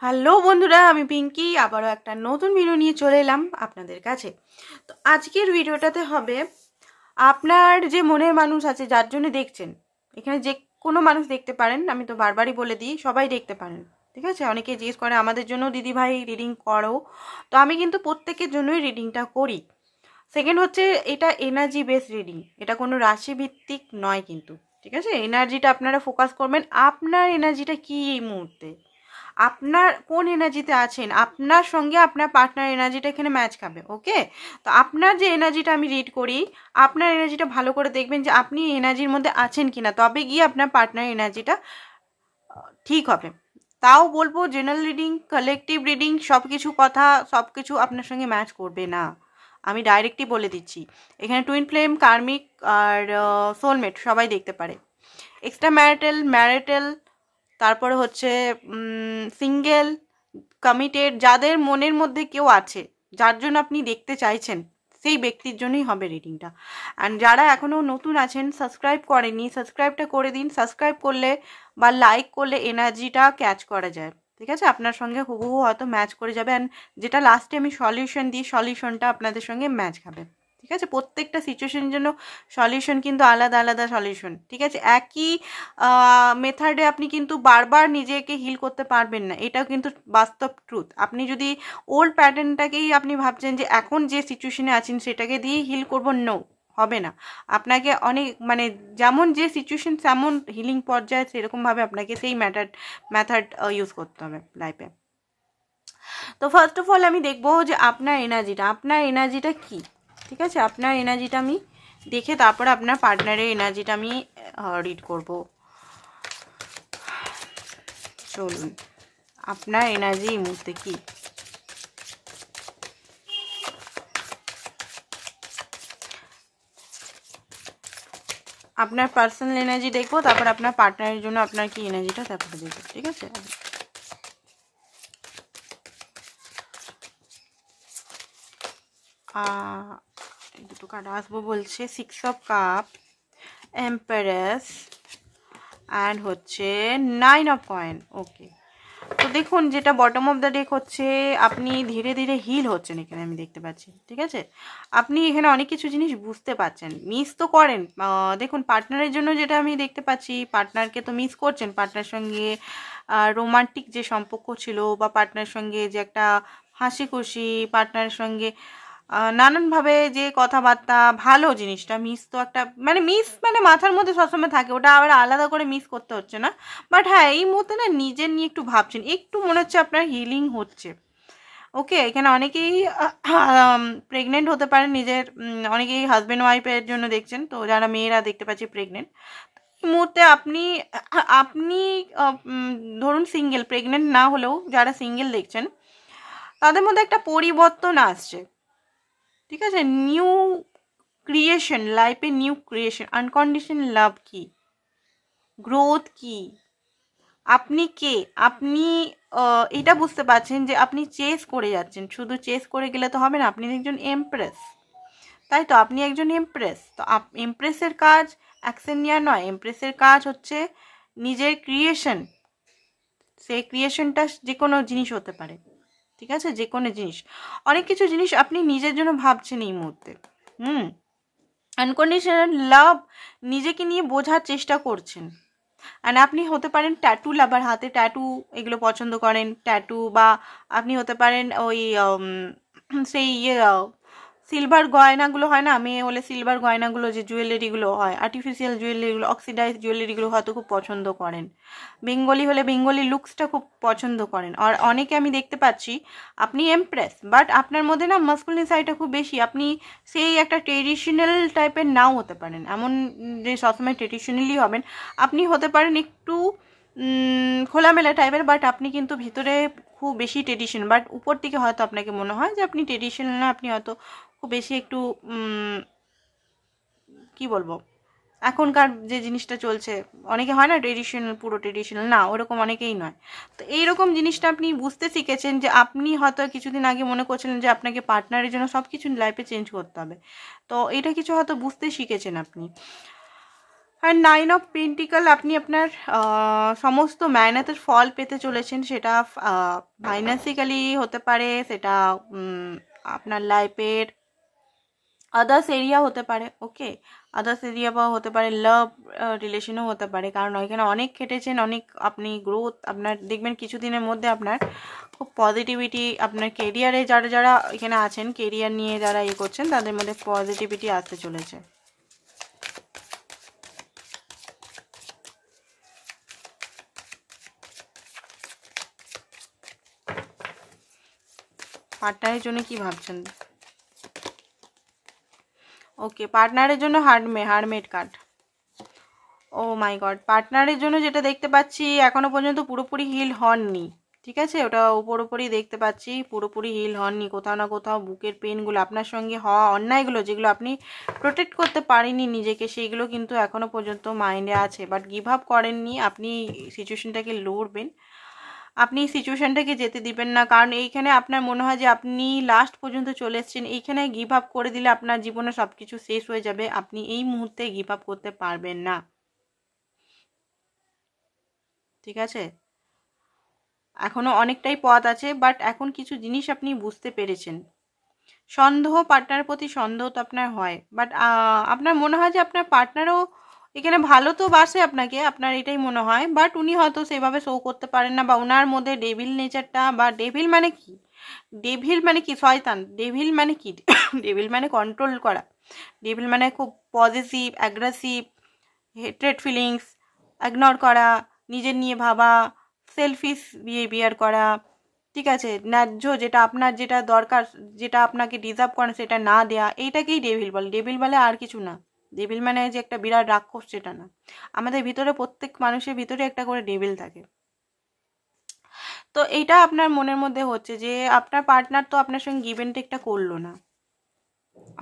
Hello বন্ধুরা, আমি পিঙ্কি আবারও একটা নতুন ভিডিও নিয়ে চলে এলাম আপনাদের কাছে। তো আজকের ভিডিওটাতে হবে আপনার যে মনের মানুষ আছে যার জন্য দেখছেন, এখানে যে কোনো মানুষ দেখতে পারেন, আমি তো বারবারই বলে দিই সবাই দেখতে পারেন, ঠিক আছে। অনেকে জিজ্ঞেস করে আমাদের জন্য দিদি ভাই রিডিং করো, তো আমি কিন্তু প্রত্যেকের জন্যই রিডিংটা করি। সেকেন্ড হচ্ছে এটা এনার্জি বেস রিডিং, এটা কোনো রাশি ভিত্তিক নয় কিন্তু, ঠিক আছে। এনার্জিটা আপনারা ফোকাস করবেন, আপনার এনার্জিটা কী এই মুহূর্তে, আপনার কোন এনার্জিতে আছেন, আপনার সঙ্গে আপনার পার্টনার এনার্জিটা এখানে ম্যাচ খাবে। ওকে, তো আপনার যে এনার্জিটা আমি রিড করি, আপনার এনার্জিটা ভালো করে দেখবেন যে আপনি এনার্জির মধ্যে আছেন কিনা, তবে গিয়ে আপনার পার্টনার এনার্জিটা ঠিক হবে। তাও বলবো জেনারেল রিডিং, কালেকটিভ রিডিং, সব কিছু কথা সব কিছু আপনার সঙ্গে ম্যাচ করবে না, আমি ডাইরেক্টই বলে দিচ্ছি। এখানে টুইন ফ্লেম, কার্মিক আর সোলমেট সবাই দেখতে পারে। এক্সট্রা ম্যারিটাল, ম্যারিটাল, তারপরে হচ্ছে সিঙ্গেল, কমিটেড, যাদের মনের মধ্যে কেউ আছে যার জন্য আপনি দেখতে চাইছেন, সেই ব্যক্তির জন্যই হবে রিডিংটা। অ্যান্ড যারা এখনও নতুন আছেন, সাবস্ক্রাইব করেননি, সাবস্ক্রাইবটা করে দিন। সাবস্ক্রাইব করলে বা লাইক করলে এনার্জিটা ক্যাচ করা যায়, ঠিক আছে, আপনার সঙ্গে হুবহু হয়তো ম্যাচ করে যাবে। অ্যান্ড যেটা লাস্টে আমি সলিউশন দিই, সলিউশনটা আপনাদের সঙ্গে ম্যাচ খাবে, ঠিক আছে। প্রত্যেকটা সিচুয়েশনের জন্য সলিউশন কিন্তু আলাদা আলাদা সলিউশন, ঠিক আছে। একই মেথডে আপনি কিন্তু বারবার নিজেকে হিল করতে পারবেন না, এটাও কিন্তু বাস্তব ট্রুথ। আপনি যদি ওল্ড প্যাটার্নটাকেই আপনি ভাবছেন যে এখন যে সিচুয়েশনে আছেন সেটাকে দিয়ে হিল করবো, নো, হবে না। আপনাকে অনেক যেমন যে সিচুয়েশন তেমন হিলিং পর্যায়ে সেরকমভাবে আপনাকে সেই মেথড ইউজ করতে হবে লাইফে। তো ফার্স্ট অফ অল আমি দেখবো যে আপনার এনার্জিটা কি, ঠিক আছে। আপনার এনার্জিটা আমি দেখে তারপরে আপনার পার্টনারের এনার্জিটা আমি রিড করব। চলুন, আপনার এনার্জি এই মুহূর্তে কি। আপনার পার্সোনাল এনার্জি দেখবো, তারপর আপনার পার্টনারের জন্য আপনার কি এনার্জিটা তারপরে দেখবো, ঠিক আছে। দুটো কার্ড আসবো বলছে, 6 অফ কাপ, এম্পারেস অ্যান্ড হচ্ছে 9 অফ কয়েন। ওকে, তো দেখুন যেটা বটম অফ দ্য ডেক হচ্ছে, আপনি ধীরে ধীরে হিল হচ্ছেন এখানে আমি দেখতে পাচ্ছি, ঠিক আছে। আপনি এখানে অনেক কিছু জিনিস বুঝতে পারছেন, মিস তো করেন। দেখুন পার্টনারের জন্য যেটা আমি দেখতে পাচ্ছি, পার্টনারকে তো মিস করছেন, পার্টনার সঙ্গে রোমান্টিক যে সম্পর্ক ছিল, বা পার্টনারের সঙ্গে যে একটা হাসি খুশি, পার্টনারের সঙ্গে নানানভাবে যে কথাবার্তা, ভালো জিনিসটা মিস তো একটা মিস মাথার মধ্যে সবসময় থাকে, ওটা আবার আলাদা করে মিস করতে হচ্ছে না। বাট হ্যাঁ, এই মুহূর্তে না নিজের নিয়ে একটু ভাবছেন, একটু মনে হচ্ছে আপনার হিলিং হচ্ছে। ওকে, এখানে অনেকেই প্রেগনেন্ট হতে পারেন, নিজের অনেকেই হাজব্যান্ড ওয়াইফের জন্য দেখছেন, তো যারা মেয়েরা দেখতে পাচ্ছি প্রেগনেন্ট, এই মুহূর্তে আপনি আপনি ধরুন সিঙ্গেল, প্রেগনেন্ট না হলেও যারা সিঙ্গেল দেখছেন তাদের মধ্যে একটা পরিবর্তন আসছে, ঠিক আছে। নিউ ক্রিয়েশন, লাইফে নিউ ক্রিয়েশন, আনকন্ডিশন লাভ কি, গ্রোথ কি, আপনি কে, আপনি এটা বুঝতে পারছেন যে আপনি চেস করে যাচ্ছেন। শুধু চেস করে গেলে তো হবে না, আপনি একজন এমপ্রেস, তাই তো, আপনি একজন এমপ্রেস। তো এমপ্রেসের কাজ অ্যাকশন নেওয়া নয়, এমপ্রেসের কাজ হচ্ছে নিজের ক্রিয়েশন। সেই ক্রিয়েশনটা যে কোনো জিনিস হতে পারে, ঠিক আছে, যে কোনো জিনিস, অনেক কিছু জিনিস আপনি নিজের জন্য ভাবছেন এই মুহূর্তে। আনকন্ডিশনাল লাভ, নিজেকে নিয়ে বোঝার চেষ্টা করছেন। অ্যান্ড আপনি হতে পারেন ট্যাটু লাভার, হাতে ট্যাটু এগুলো পছন্দ করেন, ট্যাটু, বা আপনি হতে পারেন ওই সেই সিলভার গয়নাগুলো হয় না, মেয়ে হলে সিলভার গয়নাগুলো, যে জুয়েলারিগুলো হয়, আর্টিফিশিয়াল জুয়েলারিগুলো, অক্সিডাইজ জুয়েলারিগুলো হয়তো খুব পছন্দ করেন। বেঙ্গলি হলে বেঙ্গলি লুকসটা খুব পছন্দ করেন। আর অনেকে আমি দেখতে পাচ্ছি আপনি এমপ্রেস, বাট আপনার মধ্যে না মাস্কুলিন সাইডটা খুব বেশি, আপনি সেই একটা ট্রেডিশনাল টাইপের নাও হতে পারেন, এমন যে সবসময় ট্রেডিশনালি হবেন। আপনি হতে পারেন একটু খোলামেলা টাইপের, বাট আপনি কিন্তু ভিতরে খুব বেশি ট্রেডিশন, বাট উপর থেকে হয়তো আপনাকে মনে হয় যে আপনি ট্রেডিশনাল না, আপনি হয়তো খুব বেশি একটু কি বলবো, এখনকার যে জিনিসটা চলছে, অনেকে হয় না ট্রেডিশনাল, পুরো ট্রেডিশনাল না, ওরকম অনেকেই নয়। তো এইরকম জিনিসটা আপনি বুঝতে শিখেছেন, যে আপনি হয়তো কিছুদিন আগে মনে করছিলেন যে আপনাকে পার্টনারের জন্য সব কিছু লাইফে চেঞ্জ করতে হবে, তো এটা কিছু হয়তো বুঝতে শিখেছেন আপনি। আর 9 অফ পেন্টিকল, আপনি আপনার সমস্ত মেহনতের ফল পেতে চলেছেন। সেটা ফাইন্যান্সিক্যালি হতে পারে, সেটা আপনার লাইফের আদার্স এরিয়া হতে পারে। ওকে, আদার্স এরিয়া বা হতে পারে লাভ রিলেশনও হতে পারে, কারণ এখানে অনেক খেটেছেন, অনেক আপনি গ্রোথ আপনার দেখবেন কিছুদিনের মধ্যে। আপনার খুব পজিটিভিটি আপনার কেরিয়ারে যারা যারা এখানে আছেন, কেরিয়ার নিয়ে যারা ইয়ে করছেন, তাদের মধ্যে পজিটিভিটি আসতে চলেছে। পার্টনারের জন্য কি ভাবছেন? ওকে, পার্টনারের জন্য hermit card. O my god, পার্টনারের জন্য যেটা দেখতে পাচ্ছি এখনো পর্যন্ত পুরোপুরি হিল হননি। ঠিক আছে, ওটা পুরোপুরি দেখতে পাচ্ছি, পুরোপুরি হিল হননি। কোথাও না কোথাও বুকের পেনগুলো, আপনার সঙ্গে হওয়া অন্যায়গুলো, যেগুলো আপনি প্রোটেক্ট করতে পারেননি নিজেকে, সেইগুলো কিন্তু এখনো পর্যন্ত মাইন্ডে আছে। বাট গিভ আপ করেননি, আপনি সিচুয়েশনটাকে লড়বেন, আপনি সিচুয়েশনটাকে যেতে দিবেন না। কারণ এইখানে আপনার মনে হয় যে আপনি লাস্ট পর্যন্ত চলে এসেছেন। এইখানে গিভ আপ করে দিলে আপনার জীবনে সব কিছু শেষ হয়ে যাবে। আপনি এই মুহূর্তে গিভ আপ করতে পারবেন না। ঠিক আছে, এখনো অনেকটাই পথ আছে, বাট এখন কিছু জিনিস আপনি বুঝতে পেরেছেন। সন্দেহ, পার্টনারের প্রতি সন্দেহ তো আপনার হয়, বাট আপনার মনে হয় যে আপনার পার্টনারও এখানে ভালো তো বাসে আপনাকে, আপনার এটাই মনে হয়। বাট উনি হয়তো সেভাবে শো করতে পারেন না, বা ওনার মধ্যে ডেভিল নেচারটা, বা ডেভিল মানে কি, ডেভিল মানে কি শয়তান, ডেভিল মানে কি ডেভিল মানে কন্ট্রোল করা, ডেভিল মানে খুব positive, aggressive, hatred feelings, ignore করা, নিজের নিয়ে ভাবা, সেলফিশ বিহেভিয়ার করা। ঠিক আছে, ন্যায্য যেটা আপনার যেটা দরকার, যেটা আপনাকে ডিজার্ভ করেন সেটা না দেয়া, এইটাকেই ডেভিল বলে। ডেভিল বলে আর কিছু না। ডেভিল মানে যে একটা বিরাট রাক্ষস, সেটা না। আমাদের ভিতরে, প্রত্যেক মানুষের ভিতরে একটা করে ডেভিল থাকে। তো এইটা আপনার মনের মধ্যে হচ্ছে যে আপনার পার্টনার তো আপনার সঙ্গে গিভ অ্যান্ড টেকটা করলো না।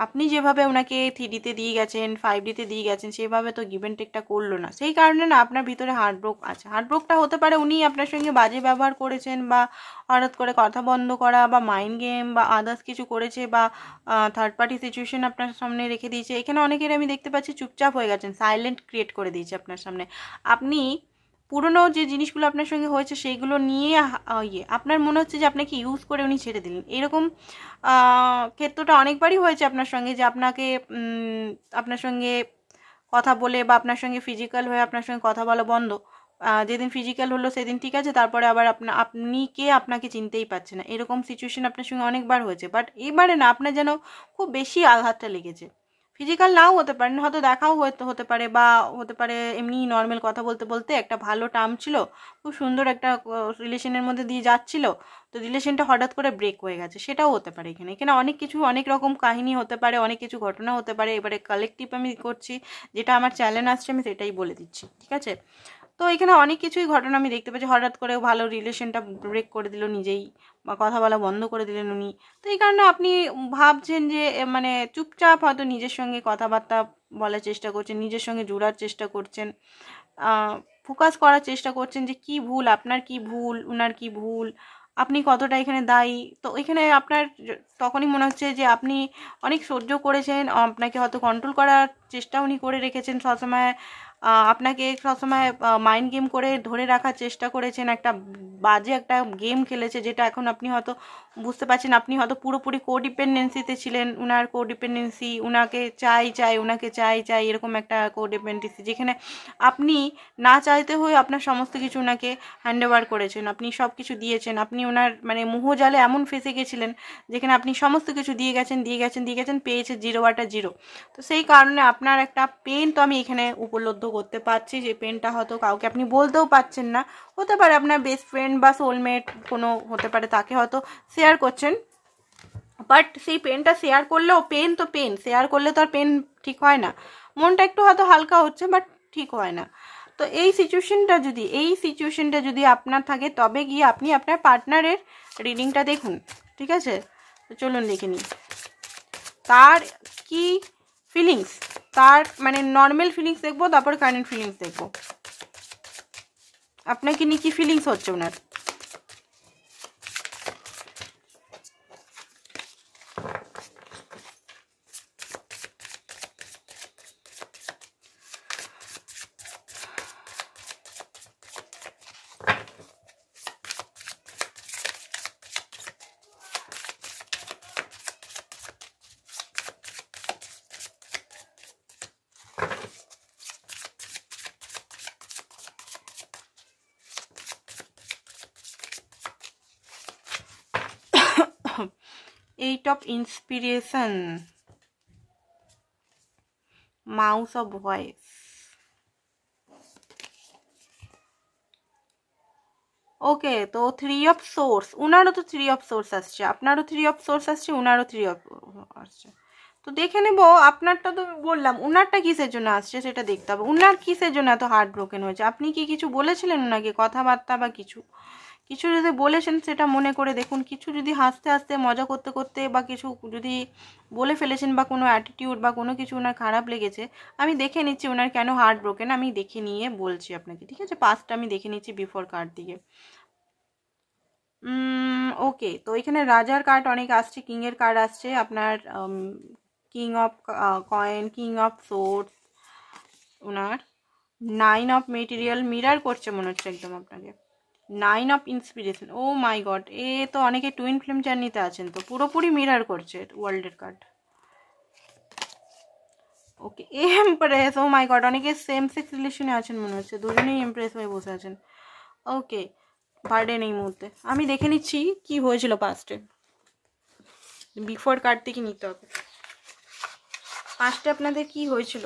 আপনি যেভাবে ওনাকে 3D-তে দিয়ে গেছেন, 5D-তে দিয়ে গেছেন, সেভাবে তো গিভ অ্যান্ড টেকটা করলো না। সেই কারণে না আপনার ভিতরে হার্টব্রোক আছে। হার্টব্রোকটা হতে পারে উনি আপনার সঙ্গে বাজে ব্যবহার করেছেন, বা হঠাৎ করে কথা বন্ধ করা, বা মাইন্ড গেম, বা আদার্স কিছু করেছে, বা থার্ড পার্টি সিচুয়েশন আপনার সামনে রেখে দিয়েছে। এখানে অনেকের আমি দেখতে পাচ্ছি চুপচাপ হয়ে গেছেন, সাইলেন্ট ক্রিয়েট করে দিয়েছে আপনার সামনে। আপনি পুরনো যে জিনিসগুলো আপনার সঙ্গে হয়েছে সেইগুলো নিয়ে আপনার মনে হচ্ছে যে আপনাকে ইউজ করে উনি ছেড়ে দিলেন। এরকম ক্ষেত্রটা অনেকবারই হয়েছে আপনার সঙ্গে, যে আপনাকে আপনার সঙ্গে কথা বলে, বা আপনার সঙ্গে ফিজিক্যাল হয়ে আপনার সঙ্গে কথা বলা বন্ধ। যেদিন ফিজিক্যাল হলো সেদিন ঠিক আছে, তারপরে আবার আপনি কে আপনাকে চিনতেই পারছে না। এরকম সিচুয়েশন আপনার সঙ্গে অনেকবার হয়েছে, বাট এবারে না আপনার যেন খুব বেশি আঘাতটা লেগেছে। ফিজিক্যাল নাও হতে পারে, হয়তো দেখাও হতে পারে, বা হতে পারে এমনি নর্মাল কথা বলতে বলতে একটা ভালো টার্ম ছিল, খুব সুন্দর একটা রিলেশনের মধ্যে দিয়ে যাচ্ছিল, তো রিলেশনটা হঠাৎ করে ব্রেক হয়ে গেছে, সেটাও হতে পারে। এখানে এখানে অনেক কিছু, অনেক রকম কাহিনী হতে পারে, অনেক কিছু ঘটনা হতে পারে। এবারে কালেকটিভ আমি করছি, যেটা আমার চ্যালেঞ্জ আসছে আমি সেটাই বলে দিচ্ছি। ঠিক আছে, তো এখানে অনেক কিছুই ঘটনা আমি দেখতে পাচ্ছি। হঠাৎ করে ভালো রিলেশনটা ব্রেক করে দিল নিজেই, বা কথা বলা বন্ধ করে দিলেন উনি। তো এই কারণে আপনি ভাবছেন যে মানে চুপচাপ হয়তো নিজের সঙ্গে কথাবার্তা বলার চেষ্টা করছেন, নিজের সঙ্গে জোড়ার চেষ্টা করছেন, ফোকাস করার চেষ্টা করছেন যে কি ভুল, আপনার কি ভুল, উনার কি ভুল, আপনি কতটা এখানে দায়ী। তো এখানে আপনার তখনই মনে হচ্ছে যে আপনি অনেক সহ্য করেছেন, আপনাকে হয়তো কন্ট্রোল করার চেষ্টা উনি করে রেখেছেন সবসময়, আপনাকে সবসময় মাইন্ড গেম করে ধরে রাখার চেষ্টা করেছেন, একটা বাজে একটা গেম খেলেছে, যেটা এখন আপনি হয়তো বুঝতে পারছেন। আপনি হয়তো পুরোপুরি কোডিপেন্ডেন্সিতে ছিলেন, উনার কোডিপেন্ডেন্সি, উনাকে চাই, উনাকে চাই, এরকম একটা কোডিপেন্ডেন্সি, যেখানে আপনি না চাইতে হয়ে আপনার সমস্ত কিছু ওনাকে হ্যান্ড ওভার করেছেন, আপনি সব কিছু দিয়েছেন, আপনি ওনার মানে মোহজালে এমন ফেসে গেছিলেন, যেখানে আপনি সমস্ত কিছু দিয়ে গেছেন, পেয়েছে জিরো বাটা জিরো। তো সেই কারণে আপনার একটা পেন তো আমি এখানে উপলব্ধ করতে পারছি, যে পেনটা হয়তো কাউকে আপনি বলতেও পারছেন না। হতে পারে আপনার বেস্ট ফ্রেন্ড বা সোলমেট কোনো হতে পারে, তাকে হয়তো শেয়ার করছেন, বাট সেই পেনটা শেয়ার করলেও পেন তো পেন, শেয়ার করলে তো আর পেন ঠিক হয় না। মনটা একটু হয়তো হালকা হচ্ছে, বাট ঠিক হয় না। তো এই সিচুয়েশনটা যদি আপনার থাকে, তবে গিয়ে আপনি আপনার পার্টনারের রিডিংটা দেখুন। ঠিক আছে, তো চলুন দেখে নিই তার কি ফিলিংস, তার মানে নর্মাল ফিলিংস দেখবো, তারপর কারেন্ট ফিলিংস দেখবো। আপনাকে নিয়ে কি ফিলিংস হচ্ছে ওনার। Eight of inspiration, mouse of voice. Okay, তো 3 অফ সোর্স, উনারও তো 3 অফ সোর্স আসছে, আপনারও 3 অফ সোর্স আসছে, উনারও 3 অফ আসছে। তো দেখে নেব, আপনারটা তো বললাম, উনারটা কিসের জন্য আসছে সেটা দেখতে হবে। উনার কিসের জন্য এত হার্ট ব্রোকেন হয়েছে? আপনি কি কিছু বলেছিলেন ওনাকে, কথাবার্তা বা কিছু কিছু যদি বলেছেন সেটা মনে করে দেখুন। কিছু যদি হাসতে হাসতে মজা করতে করতে বা কিছু যদি বলে ফেলেছেন বা কোনো অ্যাটিটিউড বা কোনো কিছু ওনার খারাপ লেগেছে, আমি দেখে নিচ্ছি ওনার কেন হার্ট ব্রোকেন, আমি দেখে নিয়ে বলছি আপনাকে, ঠিক আছে? পাস্টটা আমি দেখে নিচ্ছি বিফোর কার্ড দিকে। ওকে, তো এখানে রাজার কার্ড অনেক আসছে, কিংয়ের কার্ড আসছে, আপনার king of coins, king of swords, ওনার 9 অফ মেটেরিয়াল, মিরার করছে মনে হচ্ছে একদম আপনাকে, 9 of inspiration. Oh my god, এ তো অনেকে টুইন ফ্লেম জার্নিতে আছেন, তো পুরোপুরি মিরার করছে ওয়ার্ল্ডের card. Okay, empress, O my god, অনেকে সেম সেক্স রিলেশনে আছেন মনে হচ্ছে, দুজনেই এমপ্রেস হয়ে বসে আছেন। ওকে, বার্ডেন এই মুহূর্তে আমি দেখে নিচ্ছি কি হয়েছিল পাস্টে, বিফোর কার্ড থেকে নিতে হবে। পাস্টে আপনাদের কি হয়েছিল?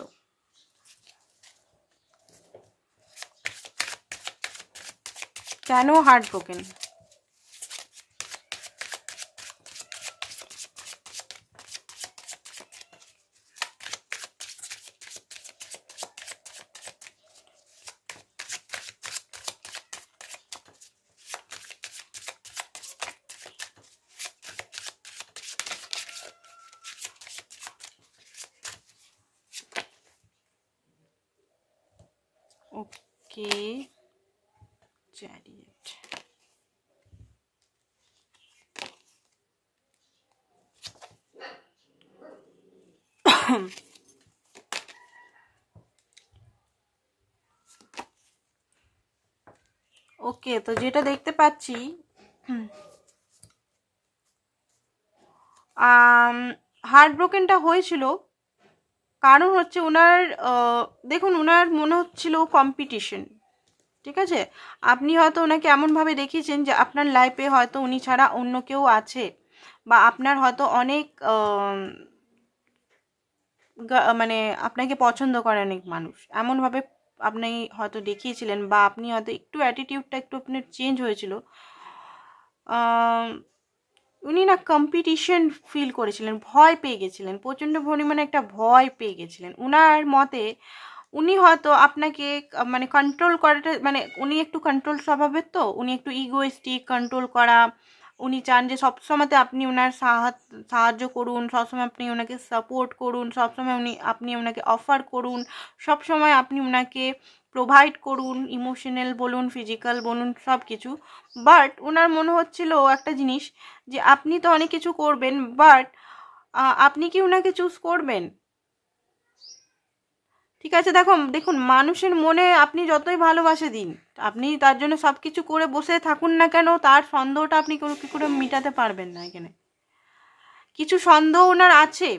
কেন হার্ট ব্রোকেন? ওকে, চ্যারিয়েট, ওকে, তো যেটা দেখতে পাচ্ছি হার্ট ব্রোকেনটা হয়েছিল কারণ হচ্ছে ওনার, দেখুন ওনার মনে হচ্ছিল কম্পিটিশন, ঠিক আছে? আপনি হয়তো ওনাকে এমনভাবে দেখিয়েছেন যে আপনার লাইফে হয়তো উনি ছাড়া অন্য কেউ আছে, বা আপনার হয়তো অনেক মানে আপনাকে পছন্দ করে অনেক মানুষ, এমনভাবে আপনি হয়তো দেখিয়েছিলেন, বা আপনি হয়তো একটু অ্যাটিটিউডটা একটু আপনার চেঞ্জ হয়েছিল। উনি না কম্পিটিশন ফিল করেছিলেন, ভয় পেয়ে গেছিলেন, প্রচণ্ড পরিমাণে একটা ভয় পেয়ে গেছিলেন। উনার মতে উনি হয়তো আপনাকে মানে কন্ট্রোল করাটা, মানে উনি একটু কন্ট্রোল স্বভাবের, তো উনি একটু ইগোইস্টিক, কন্ট্রোল করা, উনি চান যে সবসময়তে আপনি ওনার সাহায্য করুন, সবসময় আপনি ওনাকে সাপোর্ট করুন, সবসময় আপনি ওনাকে অফার করুন, সবসময় আপনি ওনাকে প্রোভাইড করুন, ইমোশনাল বলুন, ফিজিক্যাল বলুন, সব কিছু। বাট ওনার মনে হচ্ছিল একটা জিনিস, যে আপনি তো অনেক কিছু করবেন, বাট আপনি কি ওনাকে চুজ করবেন? ঠিক আছে, দেখুন মানুষের মনে আপনি যতই ভালোবাসে দিন, আপনি তার জন্য সব কিছু করে বসে থাকুন না কেন, তার সন্দেহটা আপনি কি করে মেটাতে পারবেন না। এখানে কিছু সন্দেহ ওনার আছে,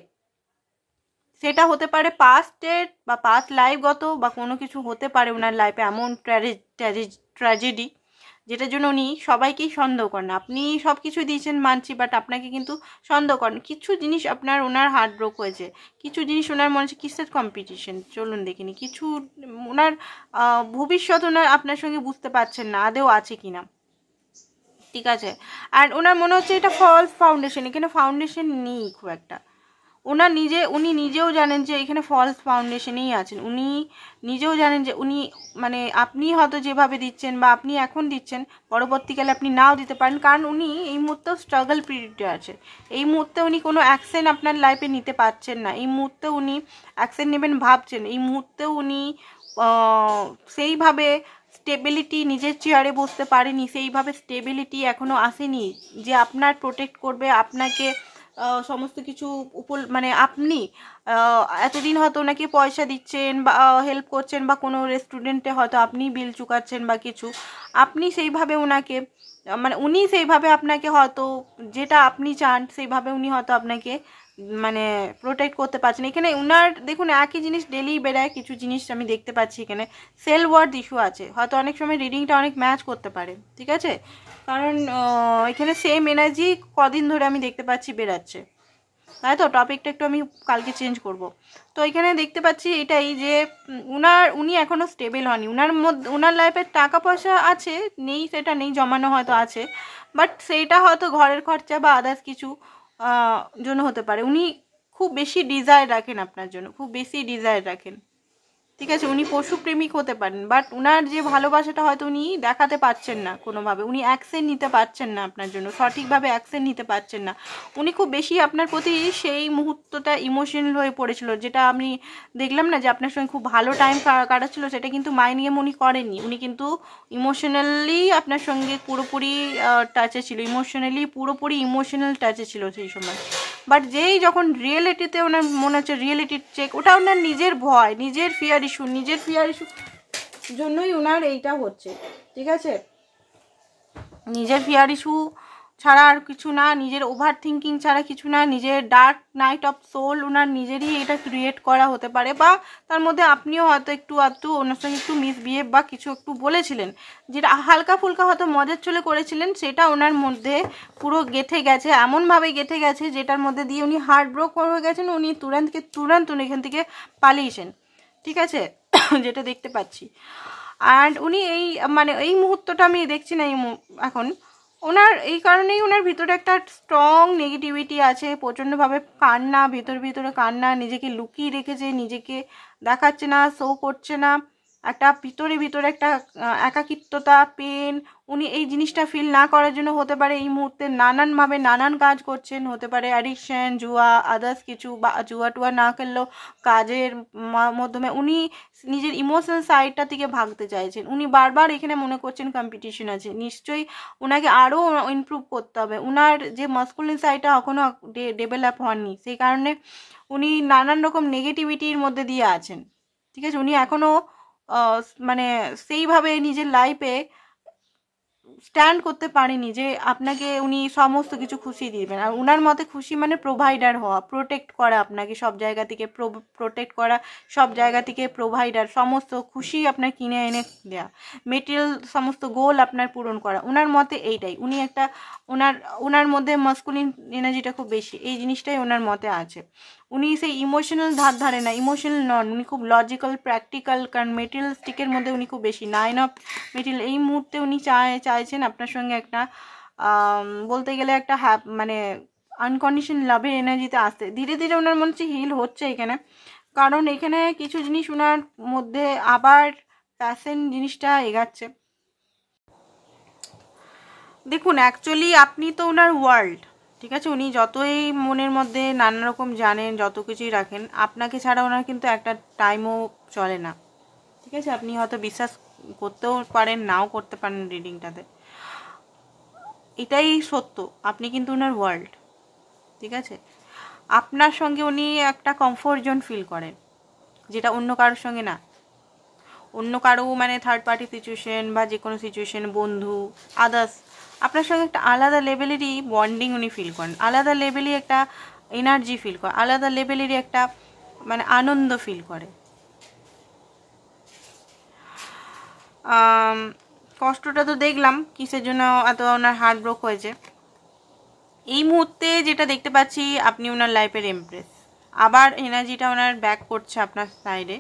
সেটা হতে পারে পাস্টের বা পাস্ট লাইফগত, বা কোনো কিছু হতে পারে ওনার লাইফে এমন ট্র্যাজেডি যেটার জন্য উনি সবাইকেই সন্দেহ করেন। আপনি সব কিছু দিয়েছেন মানছি, বাট আপনাকে কিন্তু সন্দেহ করেন। কিছু জিনিস ওনার হার্ট ব্রোক হয়েছে, কিছু জিনিস ওনার মনে হচ্ছে কিসের কম্পিটিশন, চলুন দেখিনি। কিছু ওনার ভবিষ্যৎ ওনার আপনার সঙ্গে বুঝতে পারছেন না আদেও আছে কিনা, ঠিক আছে? আর ওনার মনে হচ্ছে এটা ফলস ফাউন্ডেশন, এখানে ফাউন্ডেশন নেই খুব একটা। উনি নিজেও জানেন যে এখানে ফলস ফাউন্ডেশনেই আছেন। উনি নিজেও জানেন যে উনি মানে আপনি হয়তো যেভাবে দিচ্ছেন বা আপনি এখন দিচ্ছেন, পরবর্তীকালে আপনি নাও দিতে পারেন, কারণ উনি এই মুহূর্তেও স্ট্রাগল পিরিয়ডে আছে। এই মুহূর্তে উনি কোনো অ্যাকশন আপনার লাইফে নিতে পারছেন না, এই মুহূর্তে উনি অ্যাকশন নেবেন ভাবছেন, এই মুহূর্তেও উনি সেইভাবে স্টেবিলিটি, নিজের চেয়ারে বসতে পারেনি, সেইভাবে স্টেবিলিটি এখনও আসেনি যে আপনার প্রোটেক্ট করবে, আপনাকে সমস্ত কিছু মানে আপনি এতদিন হয়তো ওনাকে পয়সা দিচ্ছেন বা হেল্প করছেন, বা কোনো রেস্টুরেন্টে হয়তো আপনি বিল চুকাচ্ছেন বা কিছু, আপনি সেইভাবে ওনাকে মানে উনি সেইভাবে আপনাকে হয়তো যেটা আপনি চান সেইভাবে উনি হয়তো আপনাকে মানে প্রোটেক্ট করতে পারছেন। এখানে উনার দেখুন একই জিনিস ডেলি বেড়ায়, কিছু জিনিস আমি দেখতে পাচ্ছি এখানে সেল ওয়ার্ড ইস্যু আছে, হয়তো অনেক সময় রিডিংটা অনেক ম্যাচ করতে পারে, ঠিক আছে, কারণ এখানে সেম এনার্জি কদিন ধরে আমি দেখতে পাচ্ছি বেরাচ্ছে, তাই তো টপিকটা একটু আমি কালকে চেঞ্জ করব। তো এখানে দেখতে পাচ্ছি এটাই যে উনি এখনও স্টেবল হয়নি, উনার লাইফে টাকা পয়সা আছে, নেই সেটা নেই, জমানো হয়তো আছে, বাট সেইটা হয়তো ঘরের খরচা বা আদার্স কিছু জন্য হতে পারে। উনি খুব বেশি ডিজায়ার রাখেন আপনার জন্য, খুব বেশি ডিজায়ার রাখেন, ঠিক আছে। উনি পশুপ্রেমিক হতে পারেন, বাট উনার যে ভালোবাসাটা হয়তো উনি দেখাতে পারছেন না কোনোভাবে, উনি অ্যাকশন নিতে পারছেন না আপনার জন্য, সঠিকভাবে অ্যাকশন নিতে পারছেন না। উনি খুব বেশি আপনার প্রতি সেই মুহূর্তটা ইমোশনাল হয়ে পড়েছিল, যেটা আমি দেখলাম না যে আপনার সঙ্গে খুব ভালো টাইম কাটাচ্ছিল, সেটা কিন্তু মাইন্ড উনি করেননি, উনি কিন্তু ইমোশনালি আপনার সঙ্গে পুরোপুরি টাচে ছিল, পুরোপুরি ইমোশনাল টাচে ছিল সেই সময়। বাট যেই যখন রিয়েলিটিতে ওনার মনে হচ্ছে রিয়েলিটির চেক, ওটা ওনার নিজের ভয়, নিজের ফিয়ার ইস্যু জন্যই ওনার এইটা হচ্ছে, ঠিক আছে। নিজের ফিয়ার ইস্যু ছাড়া আর কিছু না, নিজের ওভার থিঙ্কিং ছাড়া কিছু না, নিজের ডার্ক নাইট অফ সোল ওনার নিজেরই এটা ক্রিয়েট করা হতে পারে, বা তার মধ্যে আপনিও হয়তো একটু ওনার সঙ্গে একটু মিসবিহেভ বা কিছু একটু বলেছিলেন, যেটা হালকা ফুলকা হয়তো মজার চলে করেছিলেন, সেটা ওনার মধ্যে পুরো গেঁথে গেছে, এমনভাবে গেঁথে গেছে যেটার মধ্যে দিয়ে উনি হার্ট ব্রোক হয়ে গেছেন, উনি তুরন্ত উনি এখান থেকে পালিয়েছেন, ঠিক আছে, যেটা দেখতে পাচ্ছি। অ্যান্ড উনি এই মুহূর্তটা আমি দেখছি না এখন ওনার, এই কারণেই ওনার ভিতরে একটা স্ট্রং নেগেটিভিটি আছে, প্রচণ্ডভাবে কান্না, ভিতরে কান্না, নিজেকে লুকিয়ে রেখেছে, নিজেকে দেখাচ্ছে না, শো করছে না, একটা ভিতরে একটা একাকিত্বতা, পেন, উনি এই জিনিসটা ফিল না করার জন্য হতে পারে এই মুহূর্তে নানানভাবে নানান কাজ করছেন, হতে পারে অ্যাডিকশন, জুয়া, আদার্স কিছু, বা জুয়া টুয়া না খেললেও কাজের মাধ্যমে উনি নিজের ইমোশনাল সাইডটা থেকে ভাগতে চাইছেন। উনি বারবার এখানে মনে করছেন কম্পিটিশন আছে, নিশ্চয়ই ওনাকে আরও ইমপ্রুভ করতে হবে, ওনার যে মাস্কুলিন সাইডটা এখনও ডেভেলপ হয়নি, সেই কারণে উনি নানান রকম নেগেটিভিটির মধ্যে দিয়ে আছেন, ঠিক আছে। উনি এখনও মানে সেইভাবে নিজের লাইফে স্ট্যান্ড করতে পারেনি যে আপনাকে উনি সমস্ত কিছু খুশি দিবেন। আর ওনার মতে খুশি মানে প্রোভাইডার হওয়া, প্রোটেক্ট করা, আপনাকে সব জায়গা থেকে প্রোটেক্ট করা, সব জায়গা থেকে প্রোভাইডার, সমস্ত খুশি আপনার কিনে এনে দেওয়া, মেটেরিয়াল সমস্ত গোল আপনার পূরণ করা, ওনার মতে এইটাই। উনি একটা ওনার মধ্যে মাস্কুলিন এনার্জিটা খুব বেশি, এই জিনিসটাই ওনার মতে আছে। উনি সেই ইমোশনাল ধারে না, ইমোশনাল নন, উনি খুব লজিক্যাল প্র্যাকটিক্যাল, কারণ মেটেরিয়ালিস্টিকের মধ্যে উনি খুব বেশি, 9 অফ মেটেরিয়াল। এই মুহূর্তে উনি চাইছেন আপনার সঙ্গে একটা বলতে গেলে একটা মানে আনকন্ডিশন লাভের এনার্জিতে আসতে, ধীরে ধীরে ওনার মনে হচ্ছে হিল হচ্ছে এখানে, কারণ এখানে কিছু জিনিস ওনার মধ্যে আবার প্যাশন জিনিসটা এগাচ্ছে। দেখুন অ্যাকচুয়ালি আপনি তো ওনার ওয়ার্ল্ড, ঠিক আছে, উনি যতই মনের মধ্যে নানা রকম জানেন, যত কিছুই রাখেন, আপনাকে ছাড়া ওনার কিন্তু একটা টাইমও চলে না, ঠিক আছে। আপনি হয়তো বিশ্বাস করতেও পারেন, নাও করতে পারেন রিডিংটাতে, এটাই সত্য, আপনি কিন্তু ওনার ওয়ার্ল্ড, ঠিক আছে। আপনার সঙ্গে উনি একটা কমফোর্ট জোন ফিল করেন, যেটা অন্য কারোর সঙ্গে না, অন্য কারো মানে থার্ড পার্টি সিচুয়েশন বা যে কোনো সিচুয়েশন, বন্ধু, আদার্স, আপনার সঙ্গে একটা আলাদা লেভেলেরই বন্ডিং উনি ফিল করেন, আলাদা লেভেলই একটা এনার্জি ফিল করে, আলাদা লেভেলেরই একটা মানে আনন্দ ফিল করে। কষ্টটা তো দেখলাম কিসের জন্য এত ওনার হার্ট ব্রোক হয়েছে। এই মুহূর্তে যেটা দেখতে পাচ্ছি, আপনি ওনার লাইফের এমপ্রেস, আবার এনার্জিটা ওনার ব্যাক করছে আপনার সাইডে,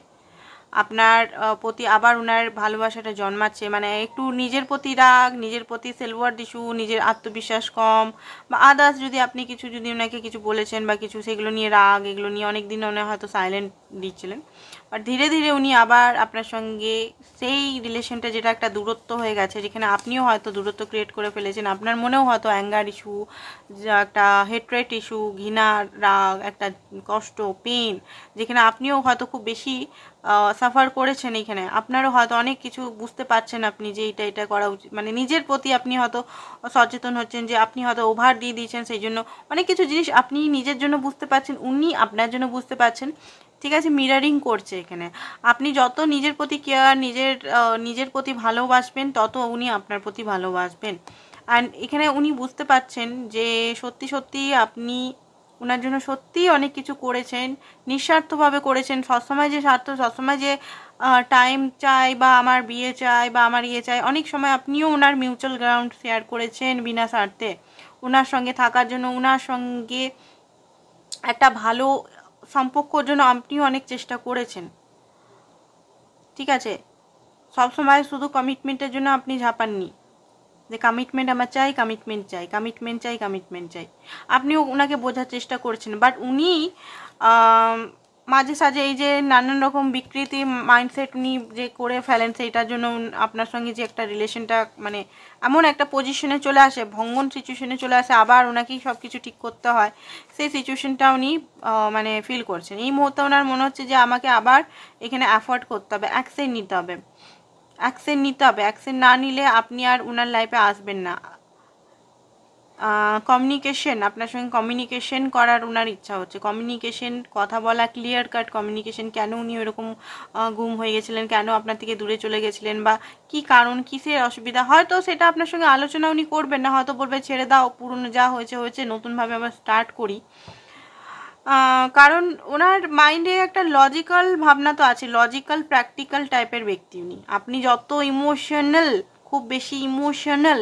আপনার প্রতি আবার ওনার ভালোবাসাটা জন্মাচ্ছে, মানে একটু নিজের প্রতি রাগ, নিজের প্রতি সেলফওয়ার্থ ইস্যু, নিজের আত্মবিশ্বাস কম, বা আদার্স যদি আপনি কিছু যদি ওনাকে কিছু বলেছেন বা কিছু, সেগুলো নিয়ে রাগ, এগুলো নিয়ে অনেক দিন ওনার হয়তো সাইলেন্ট দিচ্ছিলেন, বাট ধীরে ধীরে উনি আবার আপনার সঙ্গে সেই রিলেশনটা, যেটা একটা দূরত্ব হয়ে গেছে, যেখানে আপনিও হয়তো দূরত্ব ক্রিয়েট করে ফেলেছেন, আপনার মনেও হয়তো অ্যাঙ্গার ইস্যু, একটা হেট্রেট ইস্যু, ঘৃণা, রাগ, একটা কষ্ট, পেন, যেখানে আপনিও হয়তো খুব বেশি সাফার করেছেন, এখানে আপনারও হয়তো অনেক কিছু বুঝতে পারছেন আপনি যে এটা করা উচিত, মানে নিজের প্রতি আপনি হয়তো সচেতন হচ্ছেন, যে আপনি হয়তো ওভার দিয়ে দিয়েছেন, সেই জন্য অনেক কিছু জিনিস আপনি নিজের জন্য বুঝতে পারছেন, উনি আপনার জন্য বুঝতে পারছেন, ঠিক আছে। মিরারিং করছে এখানে, আপনি যত নিজের প্রতি কেয়ার, নিজের প্রতি ভালোবাসবেন, তত উনি আপনার প্রতি ভালোবাসবেন। অ্যান্ড এখানে উনি বুঝতে পারছেন যে সত্যি সত্যি আপনি ওনার জন্য সত্যিই অনেক কিছু করেছেন, নিঃস্বার্থভাবে করেছেন। সবসময় যে স্বার্থ, সবসময় যে টাইম চাই বা আমার বিয়ে চাই বা আমার ইয়ে চাই, অনেক সময় আপনিও ওনার মিউচুয়াল গ্রাউন্ড শেয়ার করেছেন বিনা স্বার্থে। ওনার সঙ্গে থাকার জন্য, ওনার সঙ্গে একটা ভালো সম্পর্কর জন্য আপনিও অনেক চেষ্টা করেছেন, ঠিক আছে? সবসময় শুধু কমিটমেন্টের জন্য আপনি ঝাঁপাননি যে কমিটমেন্ট আমার চাই, কমিটমেন্ট চাই, কমিটমেন্ট চাই, কমিটমেন্ট চাই। আপনিও ওনাকে বোঝার চেষ্টা করেছেন, বাট উনি মাঝে সাঝে এই যে নানান রকম বিকৃতি মাইন্ডসেট উনি যে করে ফেলেন, সেইটার জন্য আপনার সঙ্গে যে একটা রিলেশনটা মানে এমন একটা পজিশনে চলে আসে, ভঙ্গন সিচুয়েশনে চলে আসে, আবার ওনাকেই সব কিছু ঠিক করতে হয়, সেই সিচুয়েশনটা উনি মানে ফিল করছেন। এই মুহূর্তে ওনার মনে হচ্ছে যে আমাকে আবার এখানে অ্যাফোর্ড করতে হবে, অ্যাকশন নিতে হবে, অ্যাকশন নিতে হবে। অ্যাকশন না নিলে আপনি আর ওনার লাইফে আসবেন না। কমিউনিকেশন, আপনার সঙ্গে কমিউনিকেশন করার ওনার ইচ্ছা হচ্ছে, কমিউনিকেশন, কথা বলা, ক্লিয়ার কাট কমিউনিকেশন। কেন উনি ওরকম গুম হয়ে গেছিলেন, কেন আপনার থেকে দূরে চলে গেছিলেন, বা কি কারণ, কিসের অসুবিধা, হয়তো সেটা আপনার সঙ্গে আলোচনা উনি করবেন না, হয়তো বলবে ছেড়ে দাও, পুরনো যা হয়েছে হয়েছে, নতুনভাবে আবার স্টার্ট করি। কারণ ওনার মাইন্ডে একটা লজিক্যাল ভাবনা তো আছে, লজিক্যাল প্র্যাকটিক্যাল টাইপের ব্যক্তি উনি। আপনি যত ইমোশনাল, খুব বেশি ইমোশনাল,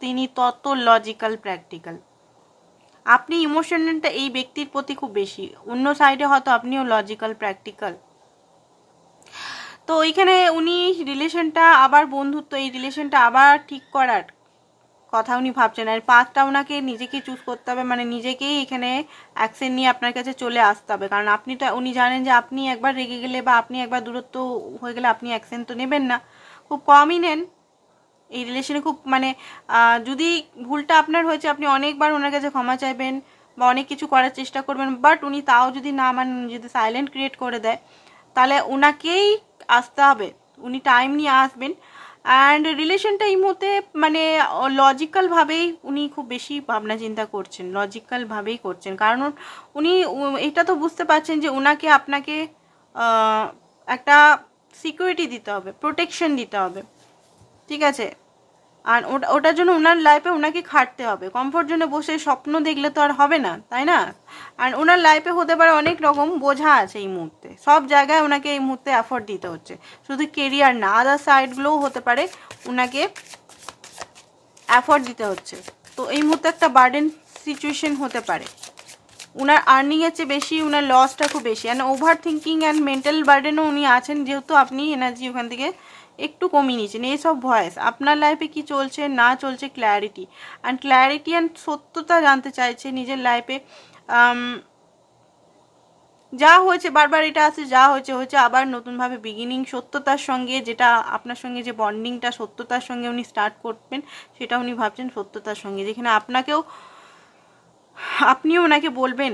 তিনি তত লজিক্যাল প্র্যাকটিক্যাল। আপনি ইমোশনালটা এই ব্যক্তির প্রতি খুব বেশি, অন্য সাইডে হয়তো আপনিও লজিক্যাল প্র্যাকটিক্যাল। তো এইখানে উনি রিলেশনটা আবার বন্ধুত্ব, এই রিলেশনটা আবার ঠিক করার কথা উনি ভাবছেন। আর পাথটা ওনাকে নিজেকে চুজ করতে হবে, মানে নিজেকেই এখানে অ্যাকশন নিয়ে আপনার কাছে চলে আসতে হবে। কারণ আপনি তো, উনি জানেন যে আপনি একবার রেগে গেলে বা আপনি একবার দূরত্ব হয়ে গেলে আপনি অ্যাকশন তো নেবেন না, খুব কমই নেন এই রিলেশনে। খুব মানে যদি ভুলটা আপনার হয়েছে, আপনি অনেকবার ওনার কাছে ক্ষমা চাইবেন বা অনেক কিছু করার চেষ্টা করবেন, বাট উনি তাও যদি না মানেন, যদি সাইলেন্ট ক্রিয়েট করে দেয়, তাহলে ওনাকেই আসতে হবে, উনি টাইম নিয়ে আসবেন। অ্যান্ড রিলেশনটা এই মুহূর্তে মানে লজিক্যালভাবেই উনি খুব বেশি ভাবনা চিন্তা করছেন, লজিক্যালভাবেই করছেন। কারণ উনি এটা তো বুঝতে পারছেন যে ওনাকে আপনাকে একটা সিকিউরিটি দিতে হবে, প্রোটেকশন দিতে হবে, ঠিক আছে? আর ওটার জন্য ওনার লাইফে ওনাকে খাটতে হবে। কমফোর্ট জোনে বসে স্বপ্ন দেখলে তো আর হবে না, তাই না? আর ওনার লাইফে হতে পারে অনেক রকম বোঝা আছে এই মুহূর্তে, সব জায়গায় ওনাকে এই মুহূর্তে এফোর্ট দিতে হচ্ছে, শুধু কেরিয়ার না, আদার সাইডগুলোও হতে পারে ওনাকে এফোর্ট দিতে হচ্ছে। তো এই মুহূর্তে একটা বার্ডেন সিচুয়েশন হতে পারে, ওনার আর্নিংয়ের চেয়ে বেশি ওনার লসটা খুব বেশি। And over thinking and mental বার্ডেনও উনি আছেন, যেহেতু আপনি এনার্জি ওখান থেকে একটু কমিয়ে নিয়েছেন। এইসব ভয়েস আপনার লাইফে কি চলছে না চলছে, ক্ল্যারিটি অ্যান্ড সত্যতা জানতে চাইছে নিজের লাইফে। যা হয়েছে বারবার এটা আছে, যা হয়েছে হয়েছে, আবার নতুনভাবে বিগিনিং, সত্যতার সঙ্গে, যেটা আপনার সঙ্গে যে বন্ডিংটা সত্যতার সঙ্গে উনি স্টার্ট করবেন, সেটা উনি ভাবছেন সত্যতার সঙ্গে, যেখানে আপনিও ওনাকে বলবেন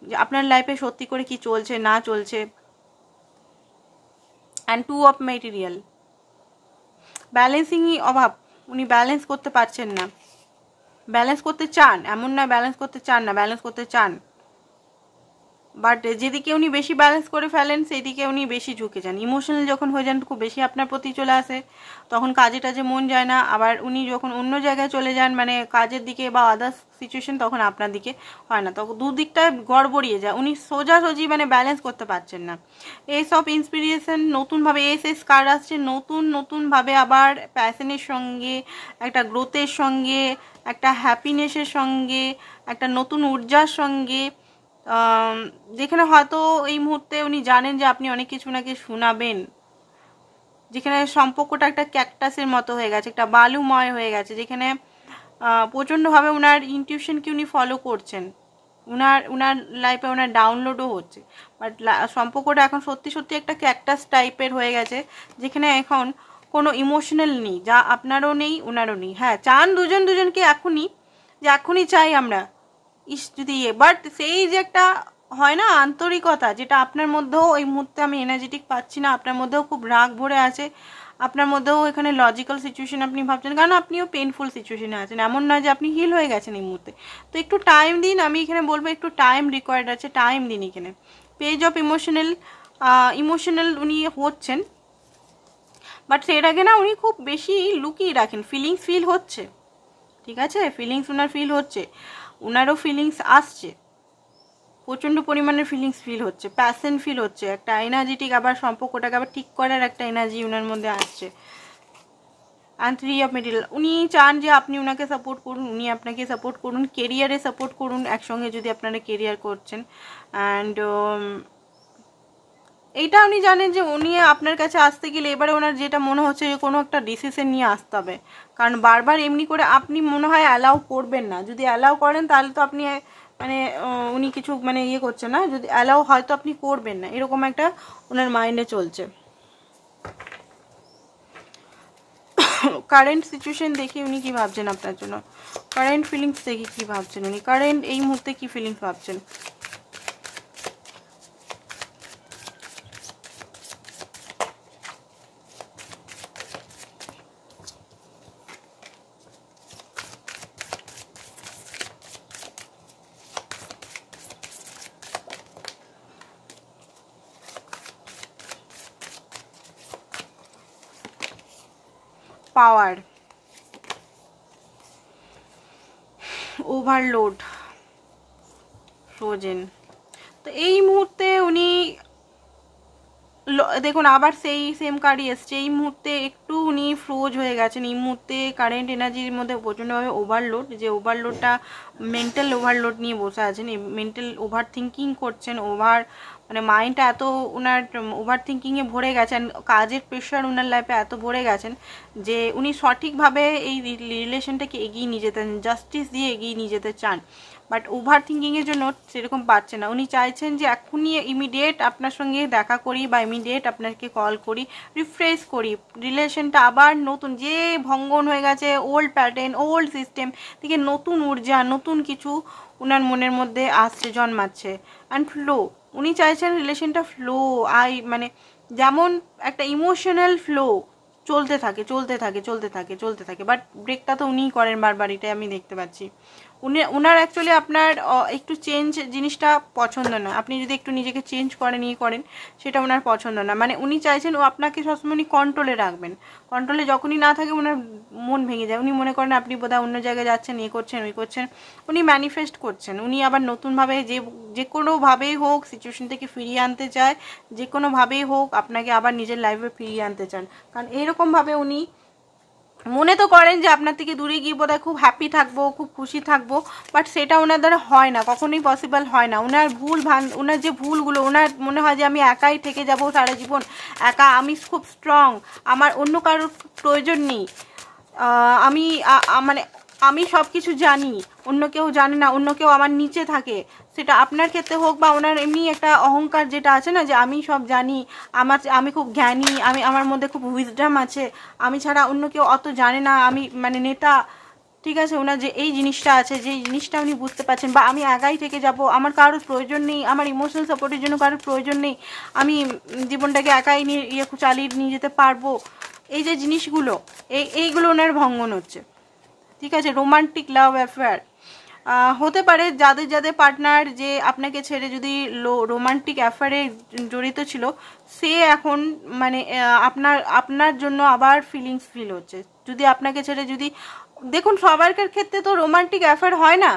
যে আপনার লাইফে সত্যি করে কি চলছে না চলছে। অ্যান্ড 2 অফ মেটেরিয়াল, ব্যালেন্সিংই অভাব, উনি ব্যালেন্স করতে পারছেন না। ব্যালেন্স করতে চান, এমন না ব্যালেন্স করতে চান না, ব্যালেন্স করতে চান, বাট যেদিকে উনি বেশি ব্যালেন্স করে ফেলেন সেই দিকে উনি বেশি ঝুঁকে যান। ইমোশনাল যখন হয়ে যান, খুব বেশি আপনার প্রতি চলে আসে, তখন কাজে টাজে মন যায় না। আবার উনি যখন অন্য জায়গায় চলে যান, মানে কাজের দিকে বা আদার্স সিচুয়েশন, তখন আপনার দিকে হয় না, তখন দুদিকটা গড়বড়িয়ে যায়, উনি সোজাসুজি মানে ব্যালেন্স করতে পারছেন না। এইসব ইন্সপিরিয়েশন নতুনভাবে এস কার্ড আসছে, নতুনভাবে আবার প্যাশনের সঙ্গে, একটা গ্রোথের সঙ্গে, একটা হ্যাপিনেসের সঙ্গে, একটা নতুন ঊর্জার সঙ্গে, যেখানে হয়তো এই মুহূর্তে উনি জানেন যে আপনি অনেক কিছু ওনাকে শোনাবেন, যেখানে সম্পর্কটা একটা ক্যাকটাসের মতো হয়ে গেছে, একটা বালুময় হয়ে গেছে, যেখানে প্রচণ্ডভাবে ওনার ইনটিউশনকে উনি ফলো করছেন, ওনার লাইফে ওনার ডাউনলোডও হচ্ছে, বাট সম্পর্কটা এখন সত্যি সত্যি একটা ক্যাকটাস টাইপের হয়ে গেছে, যেখানে এখন কোনো ইমোশনাল নেই, যা আপনারও নেই ওনারও নেই। হ্যাঁ, চান দুজনকে এখনই, যে এখনই চাই আমরা যদি, বাট সেই যে একটা হয় না আন্তরিকতা, যেটা আপনার মধ্যেও এই মুহূর্তে আমি এনার্জেটিক পাচ্ছি না, আপনার মধ্যেও খুব রাগ ভরে আছে, আপনার মধ্যেও এখানে লজিক্যাল সিচুয়েশন আপনি ভাবছেন, কারণ আপনিও পেনফুল সিচুয়েশনে আছেন, এমন নয় যে আপনি হিল হয়ে গেছেন এই মুহূর্তে। তো একটু টাইম দিন, আমি এখানে বলবো একটু টাইম রিকোয়ার্ড আছে, টাইম দিন। এখানে পেজ অফ ইমোশনাল উনি হচ্ছেন, বাট সের আগে না উনি খুব বেশি লুকিয়ে রাখেন, ফিলিংস ফিল হচ্ছে, ঠিক আছে? ফিলিংস ওনার ফিল হচ্ছে, ওনারও ফিলিংস আসছে, প্রচণ্ড পরিমাণের ফিলিংস ফিল হচ্ছে, প্যাশন ফিল হচ্ছে, একটা এনার্জেটিক আবার সম্পর্কটাকে আবার ঠিক করার একটা এনার্জি ওনার মধ্যে আসছে। অ্যান্ড 3 অফ মিডল, উনি চান যে আপনি ওনাকে সাপোর্ট করুন, উনি আপনাকে সাপোর্ট করুন, কেরিয়ারে সাপোর্ট করুন একসঙ্গে যদি আপনারা কেরিয়ার করছেন। অ্যান্ড এইটা উনি জানেন যে উনি আপনার কাছে আসতে গেলে এবারে ওনার যেটা মনে হচ্ছে যে কোনো একটা ডিসিশন নিয়ে আসতে হবে, কারণ বারবার এমনি করে আপনি মনে হয় অ্যালাউ করবেন না। যদি অ্যালাউ করেন তাহলে তো আপনি মানে উনি কিছু মানে ইয়ে করছেন না, যদি অ্যালাউ হয়তো আপনি করবেন না, এরকম একটা ওনার মাইন্ডে চলছে। কারেন্ট সিচুয়েশন দেখে উনি কি ভাবছেন আপনার জন্য, কারেন্ট ফিলিংস দেখে কি ভাবছেন উনি, কারেন্ট এই মুহূর্তে কি ফিলিংস ভাবছেন। পাওয়ার, ওভারলোড, ফ্রোজেন। তো এই মুহূর্তে উনি দেখুন আবার সেই সেম কার্ডই এসছে, এই মুহূর্তে একটু উনি ফ্রোজ হয়ে গেছেন। এই মুহূর্তে কারেন্ট এনার্জির মধ্যে প্রচণ্ডভাবে ওভারলোড, যে ওভারলোডটা মেন্টাল ওভারলোড নিয়ে বসে আছেন, এই মেন্টাল ওভার থিঙ্কিং করছেন, মানে মাইন্ডটা এত ওনার ওভার থিঙ্কিংয়ে ভরে গেছেন, কাজের প্রেশার ওনার লাইফে এত ভরে গেছেন যে উনি সঠিকভাবে এই রিলেশনটাকে এগিয়ে নিয়ে যেতেন, জাস্টিস দিয়ে এগিয়ে নিয়ে যেতে চান, বাট ওভার থিঙ্কিংয়ের জন্য সেরকম পাচ্ছে না। উনি চাইছেন যে এখনই ইমিডিয়েট আপনার সঙ্গে দেখা করি বা ইমিডিয়েট আপনাকে কল করি, রিফ্রেশ করি রিলেশনটা, আবার নতুন যে ভঙ্গন হয়ে গেছে ওল্ড প্যাটার্ন ওল্ড সিস্টেম থেকে নতুন ঊর্জা নতুন কিছু ওনার মনের মধ্যে আসছে, জন্মাচ্ছে। অ্যান্ড ফ্লো, উনি চাইছেন রিলেশনটা ফ্লো, মানে যেমন একটা ইমোশনাল ফ্লো চলতে থাকে চলতে থাকে চলতে থাকে চলতে থাকে, বাট ব্রেকটা তো উনিই করেন বারবার, এটাই আমি দেখতে পাচ্ছি। ওনার অ্যাকচুয়ালি আপনার একটু চেঞ্জ জিনিসটা পছন্দ না, আপনি যদি একটু নিজেকে চেঞ্জ করেন করেন সেটা ওনার পছন্দ না, মানে উনি চাইছেন ও আপনাকে সবসময় উনি কন্ট্রোলে রাখবেন, কন্ট্রোলে যখনই না থাকে ওনার মন ভেঙে যায়, উনি মনে করেন আপনি বোধহয় অন্য জায়গায় যাচ্ছেন, করছেন ওই করছেন, উনি ম্যানিফেস্ট করছেন, উনি আবার নতুনভাবে যে কোনোভাবেই হোক সিচুয়েশন থেকে ফিরিয়ে আনতে চায়, যে কোনোভাবেই হোক আপনাকে আবার নিজের লাইফে ফিরিয়ে আনতে চান, কারণ এইরকমভাবে উনি মনে তো করেন যে আপনার থেকে দূরে গিয়ে বোধহয় খুব হ্যাপি থাকবো, খুব খুশি থাকবো, বাট সেটা ওনার দ্বারা হয় না, কখনোই পসিবল হয় না। ওনার ওনার যে ভুলগুলো, ওনার মনে হয় যে আমি একাই থেকে যাব সারা জীবন, একা, আমি খুব স্ট্রং, আমার অন্য কারোর প্রয়োজন নেই, আমি মানে আমি সব কিছু জানি, অন্য কেউ জানে না, অন্য কেউ আমার নিচে থাকে, সেটা আপনার ক্ষেত্রে হোক বা ওনার এমনি একটা অহংকার যেটা আছে না, যে আমি সব জানি, আমি খুব জ্ঞানী, আমার মধ্যে খুব উইজডম আছে, আমি ছাড়া অন্য কেউ অত জানে না, আমি মানে নেতা, ঠিক আছে। ওনার যে এই জিনিসটা আছে, যে জিনিসটা উনি বুঝতে পারছেন, বা আমি একাই থেকে যাব, আমার কারোর প্রয়োজন নেই, আমার ইমোশনাল সাপোর্টের জন্য কারোর প্রয়োজন নেই, আমি জীবনটাকে একাই চালিয়ে নিয়ে যেতে পারবো, এই যে জিনিসগুলো এইগুলো ওনার ভঙ্গন হচ্ছে, ঠিক আছে। রোমান্টিক লাভ অ্যাফেয়ার হতে পারে, যাদের পার্টনার যে আপনাকে ছেড়ে যদি রোমান্টিক অ্যাফেয়ারে জড়িত ছিল, সে এখন মানে আপনার জন্য আবার ফিলিংস ফিল হচ্ছে, যদি আপনাকে ছেড়ে যদি, দেখুন সবার ক্ষেত্রে তো রোমান্টিক অ্যাফেয়ার হয় না,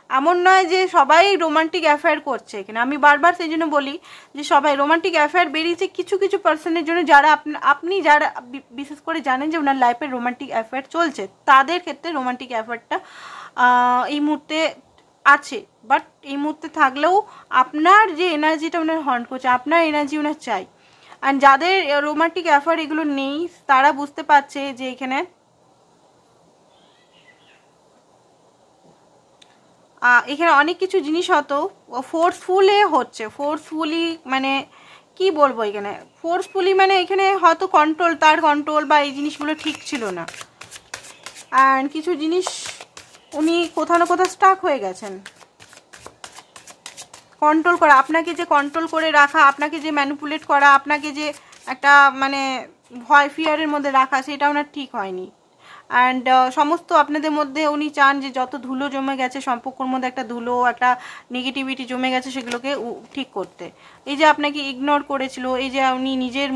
এমন নয় যে সবাই রোমান্টিক অ্যাফেয়ার করছে এখানে, আমি বারবার সেই জন্য বলি যে সবাই রোমান্টিক অ্যাফেয়ার বেরিয়েছে কিছু কিছু পার্সনের জন্য, যারা আপনি যারা বিশেষ করে জানেন যে ওনার লাইফে রোমান্টিক অ্যাফেয়ার চলছে, তাদের ক্ষেত্রে রোমান্টিক অ্যাফেয়ারটা এই মুহূর্তে আছে, বাট এই মুহূর্তে থাকলেও আপনার যে এনার্জিটা ওনার হন্ট করছে, আপনার এনার্জি ওনার চাই। আর যাদের রোমান্টিক অ্যাফেয়ার এগুলো নেই, তারা বুঝতে পারছে যে এখানে অনেক কিছু জিনিস হয়তো ফোর্সফুলি মানে কি বলবো, এখানে ফোর্সফুলি মানে এখানে হয়তো তার কন্ট্রোল বা এই জিনিসগুলো ঠিক ছিল না, আর কিছু জিনিস উনি কোথাও না কোথাও স্টাক হয়ে গেছেন। কন্ট্রোল করা, আপনাকে যে কন্ট্রোল করে রাখা, আপনাকে যে ম্যানিপুলেট করা, আপনাকে যে একটা মানে ভয় ফিয়ারের মধ্যে রাখা, সেটা ওনার ঠিক হয়নি। অ্যান্ড সমস্ত আপনাদের মধ্যে উনি চান যে যত ধুলো জমে গেছে সম্পর্কের মধ্যে, একটা ধুলো, একটা নেগেটিভিটি জমে গেছে, সেগুলোকে ঠিক করতে। এই যে আপনাকে ইগনোর করেছিল, এই যে উনি নিজের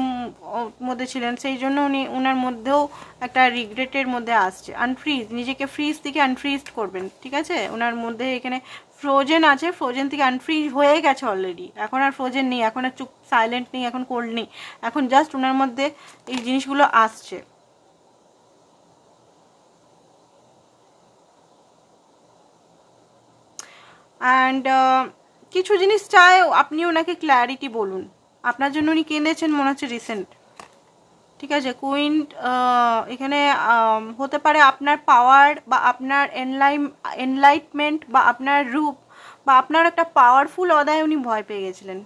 মধ্যে ছিলেন, সেই জন্য উনি ওনার মধ্যেও একটা রিগ্রেটের মধ্যে আসছে। আনফ্রিজ, নিজেকে ফ্রিজ থেকে আনফ্রিজ করবেন, ঠিক আছে? ওনার মধ্যে এখানে ফ্রোজেন আছে, ফ্রোজেন থেকে আনফ্রিজ হয়ে গেছে অলরেডি, এখন আর ফ্রোজেন নেই, এখন আর চুপ সাইলেন্ট নেই, এখন কোল্ড নেই, এখন জাস্ট ওনার মধ্যে এই জিনিসগুলো আসছে। অ্যান্ড কিছু জিনিস চায়, আপনি ওনাকে ক্ল্যারিটি বলুন। আপনার জন্য উনি কেঁদেছেন মনে হচ্ছে রিসেন্ট, ঠিক আছে? কুইন এখানে হতে পারে আপনার পাওয়ার বা আপনার এনলাইটমেন্ট বা আপনার রূপ বা আপনার একটা পাওয়ারফুল অদায় উনি ভয় পেয়ে গেছিলেন।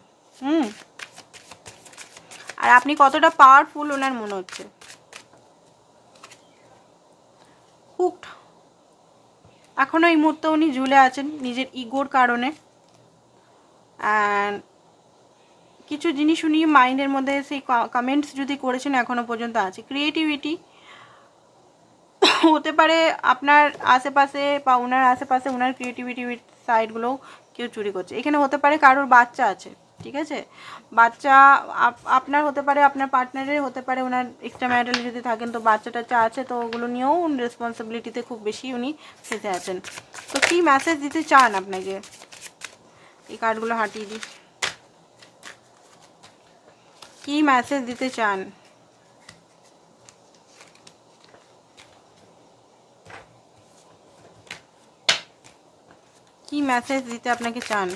আর আপনি কতটা পাওয়ারফুল ওনার মনে হচ্ছে। হুকড, এখনও এই মুহূর্তে উনি ঝুলে আছেন নিজের ইগোর কারণে। অ্যান্ড কিছু জিনিস উনি মাইন্ডের মধ্যে সেই কমেন্টস যদি করেছেন এখনো পর্যন্ত আছে। ক্রিয়েটিভিটি হতে পারে আপনার আশেপাশে বা ওনার আশেপাশে, ওনার ক্রিয়েটিভিটি সাইডগুলোও কেউ চুরি করছে। এখানে হতে পারে কারোর বাচ্চা আছে, ঠিক আছে? বাচ্চা আপনার হতে পারে, আপনার পার্টনারের হতে পারে, ওনার এক্সট্রা ম্যারিটাল যদি থাকেন তো বাচ্চা টাচ্চা আছে, তো ওগুলো নিয়েও রেসপন্সিবিলিটিতে খুব বেশি উনি ফেসে আছেন। তো কী মেসেজ দিতে চান আপনাকে? এই কার্ডগুলো হাঁটিয়ে দিই। কি মেসেজ দিতে চান? কি মেসেজ দিতে আপনাকে চান?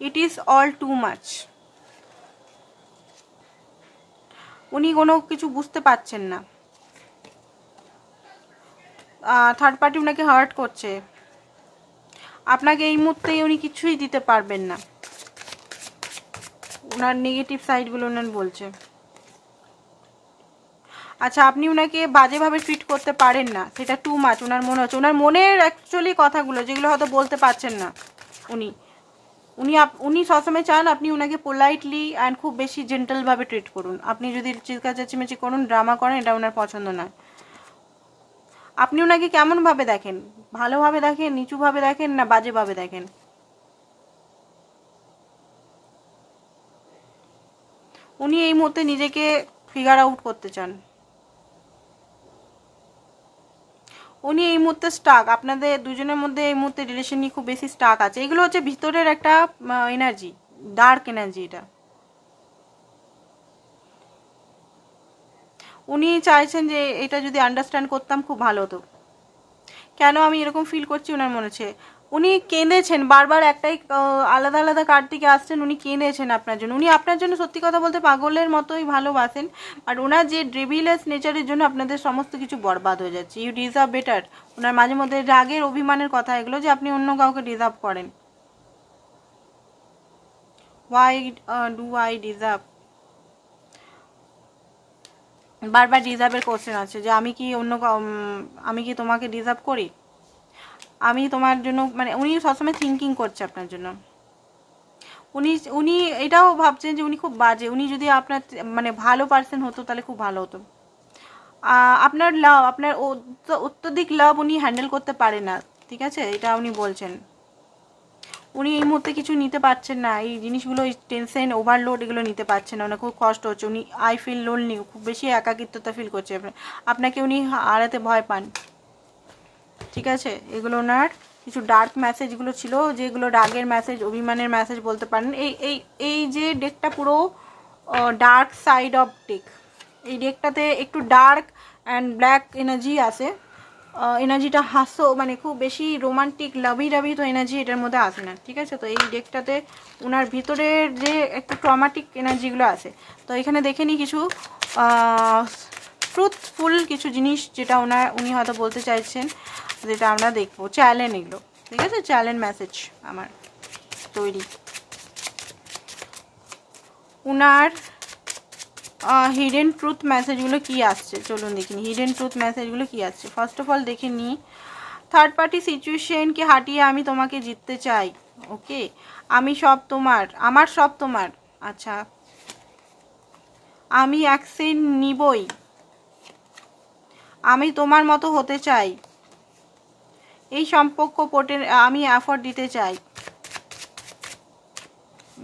It is all too much. উনি কোনো কিছু বুঝতে পারছেন না। থার্ড পার্টি উনাকে হার্ট করছে, আপনাকে এই মুহূর্তে উনি কিছুই দিতে পারবেন না। ওনার নেগেটিভ সাইডগুলো ওনার বলছে। আচ্ছা, আপনি ওনাকে বাজেভাবে ট্রিট করতে পারেন না, সেটা টু মাচ ওনার মনে হচ্ছে। ওনার মনের অ্যাকচুয়ালি কথাগুলো যেগুলো হয়তো বলতে পারছেন না উনি উনি উনি সবসময় চান আপনি ওনাকে পোলাইটলি অ্যান্ড খুব বেশি জেন্টালভাবে ট্রিট করুন। আপনি যদি চিৎকার চেঁচিমেচি করুন, ড্রামা করেন, এটা ওনার পছন্দ নয়। আপনি ওনাকে কেমনভাবে দেখেন? ভালোভাবে দেখেন, নিচুভাবে দেখেন, না বাজেভাবে দেখেন? উনি এই মুহূর্তে নিজেকে ফিগার আউট করতে চান। উনি এই মুহূর্তে স্টাক, আপনাদের দুজনের মধ্যে এই মুহূর্তে রিলেশন নিয়ে খুব বেশি স্টাক আছে। এগুলো হচ্ছে ভিতরের একটা এনার্জি, ডার্ক এনার্জি। এটা উনি চাইছেন যে এটা যদি আন্ডারস্ট্যান্ড করতাম খুব ভালো হতো। কেন আমি এরকম ফিল করছি ওনার মনে হচ্ছে উনি কেঁদেছেন বারবার, একটাই আলাদা আলাদা কার্ড থেকে আসছেন। উনি কেঁদেছেন আপনার জন্য। উনি আপনার জন্য সত্যি কথা বলতে পাগলের মতোই ভালোবাসেন। আর ওনার যে ড্রেভিলেস নেচারের জন্য আপনাদের সমস্ত কিছু বরবাদ হয়ে যাচ্ছে। You deserve better. ওনার মাঝে মধ্যে রাগের অভিমানের কথা এগুলো যে আপনি অন্য কাউকে ডিজার্ভ করেন। Why do I deserve? বারবার ডিজার্ভের কোশ্চেন আছে যে আমি কি আমি কি তোমাকে ডিজার্ভ করি? আমি তোমার জন্য, মানে উনি সবসময় থিঙ্কিং করছে আপনার জন্য। উনি এটাও ভাবছেন যে উনি খুব বাজে। উনি যদি আপনার মানে ভালো পার্সন হতো তাহলে খুব ভালো হতো। আপনার লাভ, আপনার অত্যধিক লাভ উনি হ্যান্ডেল করতে পারে না, ঠিক আছে? এটা উনি বলছেন। উনি এই মুহূর্তে কিছু নিতে পারছেন না, এই জিনিসগুলো, টেনশন, ওভারলোড, এগুলো নিতে পারছেন না। ওনার খুব কষ্ট হচ্ছে। উনি আই ফিল লোনলি, খুব বেশি একাকিত্বতা ফিল করছে। আপনাকে উনি হারাতে ভয় পান, ঠিক আছে? এগুলো ওনার কিছু ডার্ক মেসেজগুলো ছিল, যেগুলো রাগের মেসেজ, অভিমানের মেসেজ বলতে পারেন। এই যে ডেকটা পুরো ডার্ক সাইড অফ ডেক। এই ডেকটাতে একটু ডার্ক অ্যান্ড ব্ল্যাক এনার্জি আসে। এনার্জিটা মানে খুব বেশি রোমান্টিক লাভি তো এনার্জি এটার মধ্যে আসে না, ঠিক আছে? তো এই ডেকটাতে ওনার ভিতরের যে একটু ট্রমাটিক এনার্জিগুলো আসে। তো এখানে দেখে নিই কিছু ট্রুথফুল কিছু জিনিস যেটা উনি হয়তো বলতে চাইছেন, যেটা আমরা দেখবো। চ্যালেঞ্জ এগুলো, ঠিক আছে? চ্যালেঞ্জ মেসেজ আমার তৈরি। উনার হিডেন ট্রুথ মেসেজগুলো কি আসছে চলুন দেখিনি। হিডেন ট্রুথ মেসেজগুলো কি আসছে ফার্স্ট অফ অল দেখে নিই। থার্ড পার্টি সিচুয়েশনকে হাঁটিয়ে আমি তোমাকে জিততে চাই। ওকে, আমি সব তোমার, আমার সব তোমার। আচ্ছা, আমি অ্যাকশন নিবই, আমি তোমার মতো হতে চাই, এই সম্পর্ক আমি এফোর্ট দিতে চাই।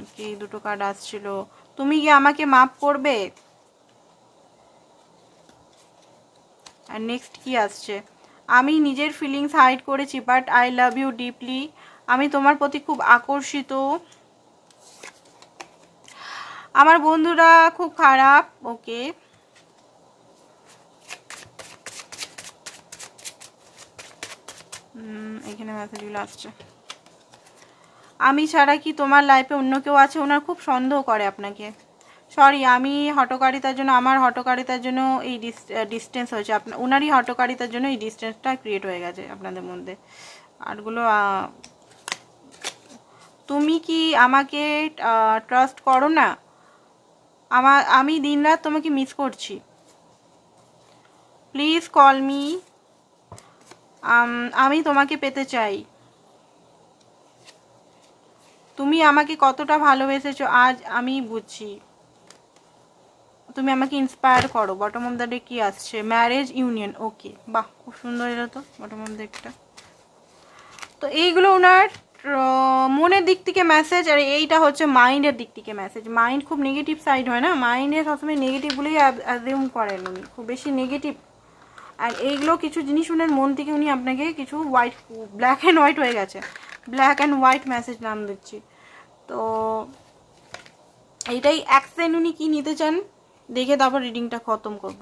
ওকে, দুটো কার্ড আসছিল। তুমি কি আমাকে মাফ করবে? আর নেক্সট কি আসছে? আমি নিজের ফিলিংস হাইড করেছি but I love you deeply, আমি তোমার প্রতি খুব আকর্ষিত, আমার বন্ধুরা খুব খারাপ। ওকে, এখানে মেসেজগুলো আসছে। আমি ছাড়া কি তোমার লাইফে অন্য কেউ আছে? ওনার খুব সন্দেহ করে আপনাকে। সরি, আমি হটকারিতার জন্য, আমার হটকারিতার জন্য এই ডিস্টেন্স হয়েছে। ওনারই হটকারিতার জন্য এই ডিস্টেন্সটা ক্রিয়েট হয়ে গেছে আপনাদের মধ্যে। আরগুলো তুমি কি আমাকে ট্রাস্ট করো না? আমি দিনরাত তোমাকে মিস করছি, প্লিজ কল মি, আমি তোমাকে পেতে চাই, তুমি আমাকে কতটা ভালোবেসেছো আজ আমি বুঝছি, তুমি আমাকে ইন্সপায়ার করো। বটম অফ দ্য ডে কি আসছে? Marriage union. ওকে, বাহ, খুব সুন্দর এলো তো বটম অফ দ্য ডেটা। তো এইগুলো ওনার মনের দিক থেকে মেসেজ, আর এইটা হচ্ছে মাইন্ডের দিক থেকে মেসেজ। মাইন্ড খুব নেগেটিভ সাইড হয় না, মাইন্ডে সবসময় নেগেটিভগুলোই অ্যাজিউম করেন উনি, খুব বেশি নেগেটিভ। আর এইগুলো কিছু জিনিস উনার মন থেকে উনি আপনাকে কিছু হোয়াইট, ব্ল্যাক অ্যান্ড হোয়াইট হয়ে গেছে, ব্ল্যাক অ্যান্ড হোয়াইট মেসেজ নাম দিচ্ছি। তো এইটাই অ্যাকশন উনি কি নিতে চান দেখে তারপর রিডিংটা খতম করব।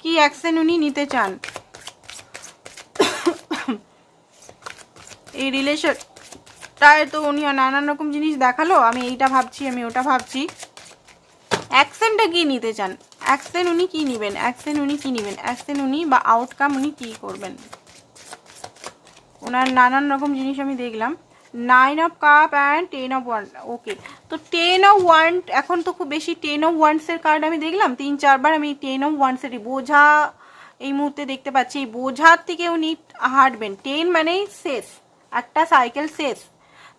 কি অ্যাকশন উনি নিতে চান এই রিলেশনটায়? তো উনি নানান রকম জিনিস দেখালো, আমি এইটা ভাবছি, আমি ওটা ভাবছি। অ্যাকশনটা কি নিতে চান? অ্যাকশন উনি কি নেবেন? অ্যাকশন উনি কি নেবেন? অ্যাকশন উনি বা আউটকাম উনি কি করবেন? ওনার নানান রকম জিনিস আমি দেখলাম। 9 of cup and 10 of wand. Okay, তো 10 অফ ওয়ান্ড, এখন তো খুব বেশি 10 অফ ওয়ান্ডসের কার্ড আমি দেখলাম 3-4 বার। আমি 10 অফ ওয়ান্ডসেরই বোঝা এই মুহূর্তে দেখতে পাচ্ছি। এই বোঝার থেকে উনি হাঁটবেন। 10 মানেই শেষ, একটা সাইকেল শেষ।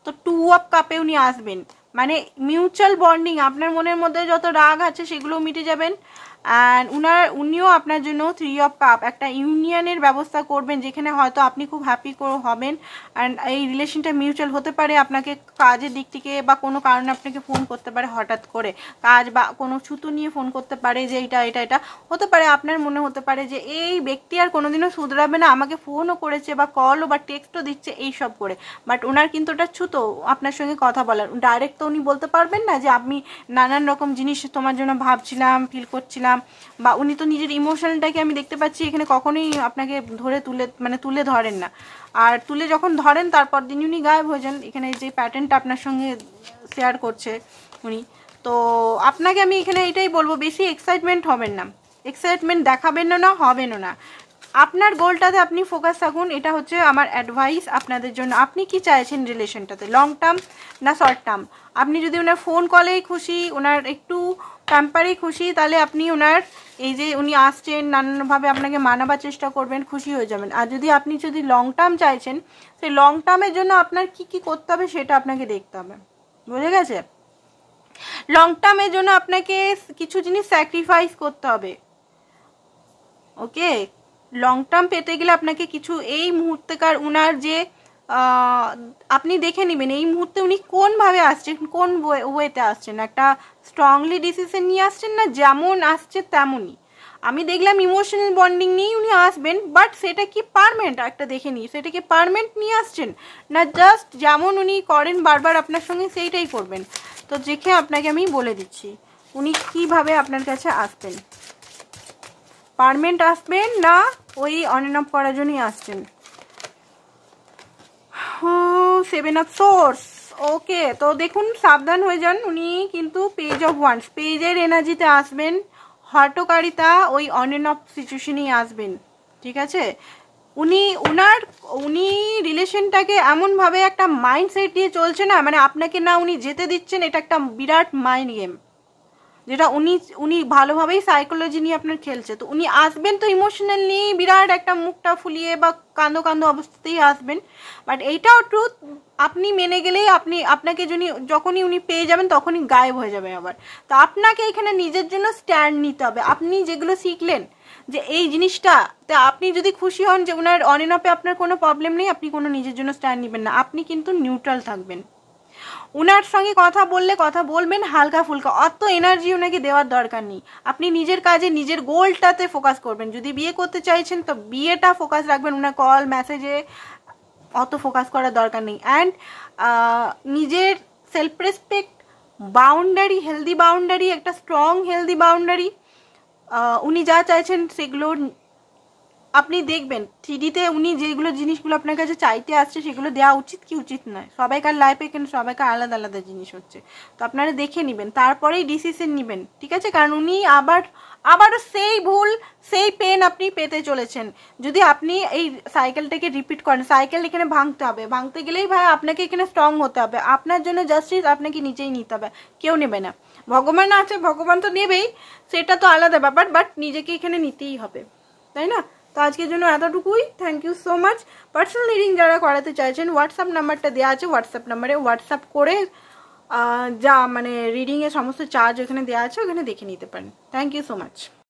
তো 2 অফ কাপে উনি আসবেন, মানে মিউচুয়াল বন্ডিং, আপনার মনের মধ্যে যত রাগ আছে সেগুলো মিটে যাবেন। অ্যান্ড উনিও আপনার জন্য 3 অফ কাপ, একটা ইউনিয়নের ব্যবস্থা করবেন যেখানে হয়তো আপনি খুব হ্যাপি হবেন। অ্যান্ড এই রিলেশনটা মিউচুয়াল হতে পারে। আপনাকে কাজের দিক থেকে বা কোনো কারণে আপনাকে ফোন করতে পারে হঠাৎ করে, কাজ বা কোনো ছুতো নিয়ে ফোন করতে পারে যে এটা হতে পারে। আপনার মনে হতে পারে যে এই ব্যক্তি আর কোনোদিনও শুধরাবে না, আমাকে ফোনও করেছে বা কলও বা টেক্সটও দিচ্ছে এইসব করে, বাট ওনার কিন্তু ওটা ছুতো আপনার সঙ্গে কথা বলার। ডাইরেক্ট তো উনি বলতে পারবেন না যে আমি নানান রকম জিনিস তোমার জন্য ভাবছিলাম, ফিল করছিলাম, বা উনি তো নিজের ইমোশনটাকে আমি দেখতে পাচ্ছি এখানে কখনোই আপনাকে তুলে ধরেন না। আর তুলে যখন ধরেন তারপর দিন উনি গায়েব হয়ে যান। এখানে যে প্যাটার্নটা আপনার সঙ্গে শেয়ার করছে উনি, তো আপনাকে আমি এখানে এটাই বলবো, বেশি এক্সাইটমেন্ট হবেন না, এক্সাইটমেন্ট দেখাবেন না, হবেনও না। আপনার গোলটাতে আপনি ফোকাস থাকুন, এটা হচ্ছে আমার অ্যাডভাইস আপনাদের জন্য। আপনি কি চাইছেন রিলেশনটাতে, লং টার্ম না শর্ট টার্ম? আপনি যদি ওনার ফোন কলেই খুশি, ওনার একটু প্যাম্পারেই খুশি, তাহলে আপনি ওনার এই যে উনি আসছেন নানানভাবে আপনাকে মানাবার চেষ্টা করবেন, খুশি হয়ে যাবেন। আর আপনি যদি লং টার্ম চাইছেন, সেই লং টার্মের জন্য আপনার কি কি করতে হবে সেটা আপনাকে দেখতে হবে, বুঝে গেছে? লং টার্মের জন্য আপনাকে কিছু জিনিস স্যাক্রিফাইস করতে হবে। ওকে, লং টার্ম পেতে গেলে আপনাকে কিছু এই মুহূর্তেকার উনার যে আপনি দেখে নেবেন এই মুহূর্তে উনি কোনভাবে আসছেন, কোন ওয়েতে আসছেন। একটা স্ট্রংলি ডিসিশন নিয়ে আসছেন না, যেমন আসছে তেমনই। আমি দেখলাম ইমোশনাল বন্ডিং নিয়েই উনি আসবেন, বাট সেটা কি পারমানেন্ট একটা দেখে নিই, সেটা কি পারমানেন্ট নিয়ে আসছেন না জাস্ট যেমন উনি করেন বারবার আপনার সঙ্গে সেইটাই করবেন। তো দেখে আপনাকে আমি বলে দিচ্ছি উনি কিভাবে আপনার কাছে আসবেন। পারমানেন্ট আসবেন না ওই অন এন্ড অফ করার জন্যই আসছেন। 7 অফ সোর্স। ওকে, তো দেখুন সাবধান হয়ে যান, উনি কিন্তু পেজ অফ ওয়ান্স, পেজের এনার্জিতে আসবেন, হটকারিতা ওই অন এন্ড অফ সিচুয়েশনেই আসবেন, ঠিক আছে? উনি রিলেশনটাকে এমনভাবে একটা মাইন্ডসেট দিয়ে চলছে না, মানে আপনাকে না উনি যেতে দিচ্ছেন, এটা একটা বিরাট মাইন্ড গেম। যেটা উনি ভালোভাবেই সাইকোলজি নিয়ে আপনার খেলছে। তো উনি আসবেন তো ইমোশনালি বিরাট একটা মুখটা ফুলিয়ে বা কাঁদো কাঁদো অবস্থাতেই আসবেন, বাট এইটাও ট্রুথ, আপনি মেনে গেলেই আপনাকে যখনই উনি পেয়ে যাবেন তখনই গায়েব হয়ে যাবে আবার। তো আপনাকে এখানে নিজের জন্য স্ট্যান্ড নিতে হবে। আপনি যেগুলো শিখলেন যে এই জিনিসটা, তা আপনি যদি খুশি হন যে ওনার অন এন্ড অফে আপনার কোনো প্রবলেম নেই, আপনি কোনো নিজের জন্য স্ট্যান্ড নেবেন না, আপনি কিন্তু নিউট্রাল থাকবেন। ওনার সঙ্গে কথা বললে কথা বলবেন হালকা ফুলকা, অত এনার্জি ওনাকে দেওয়ার দরকার নেই। আপনি নিজের কাজে নিজের গোলটাতে ফোকাস করবেন। যদি বিয়ে করতে চাইছেন তো বিয়েটা ফোকাস রাখবেন, ওনার কল মেসেজে অত ফোকাস করার দরকার নেই। অ্যান্ড নিজের self respect, boundary, healthy boundary, একটা স্ট্রং হেলদি বাউন্ডারি, উনি যা চাইছেন সেগুলো আপনি দেখবেন। থ্রিডিতে উনি যেগুলো জিনিসগুলো আপনার কাছে চাইতে আসছে সেগুলো দেওয়া উচিত কি উচিত নয়, সবাইকার লাইফে কিন্তু সবাইকার আলাদা আলাদা জিনিস হচ্ছে। তো আপনারা দেখে নেবেন, তারপরেই ডিসিশন নেবেন, ঠিক আছে? কারণ উনি আবারও সেই ভুল সেই পেন আপনি পেতে চলেছেন যদি আপনি এই সাইকেলটাকে রিপিট করেন। সাইকেল এখানে ভাঙতে হবে, ভাঙতে গেলেই ভাই আপনাকে এখানে স্ট্রং হতে হবে। আপনার জন্য জাস্টিস আপনাকে নিজেই নিতে হবে, কেউ নেবে না। ভগবান আছে, ভগবান তো নেবেই, সেটা তো আলাদা ব্যাপার, বাট নিজেকে এখানে নিতেই হবে, তাই না? তো আজকের জন্য এতটুকুই। Thank you so much. Personal reading যারা করাতে চাইছেন হোয়াটসঅ্যাপ নাম্বারটা দেওয়া আছে, হোয়াটসঅ্যাপ নাম্বারে হোয়াটসঅ্যাপ করে যা মানে রিডিংয়ের সমস্ত চার্জ ওখানে দেওয়া আছে, ওখানে দেখে নিতে পারেন। Thank you so much.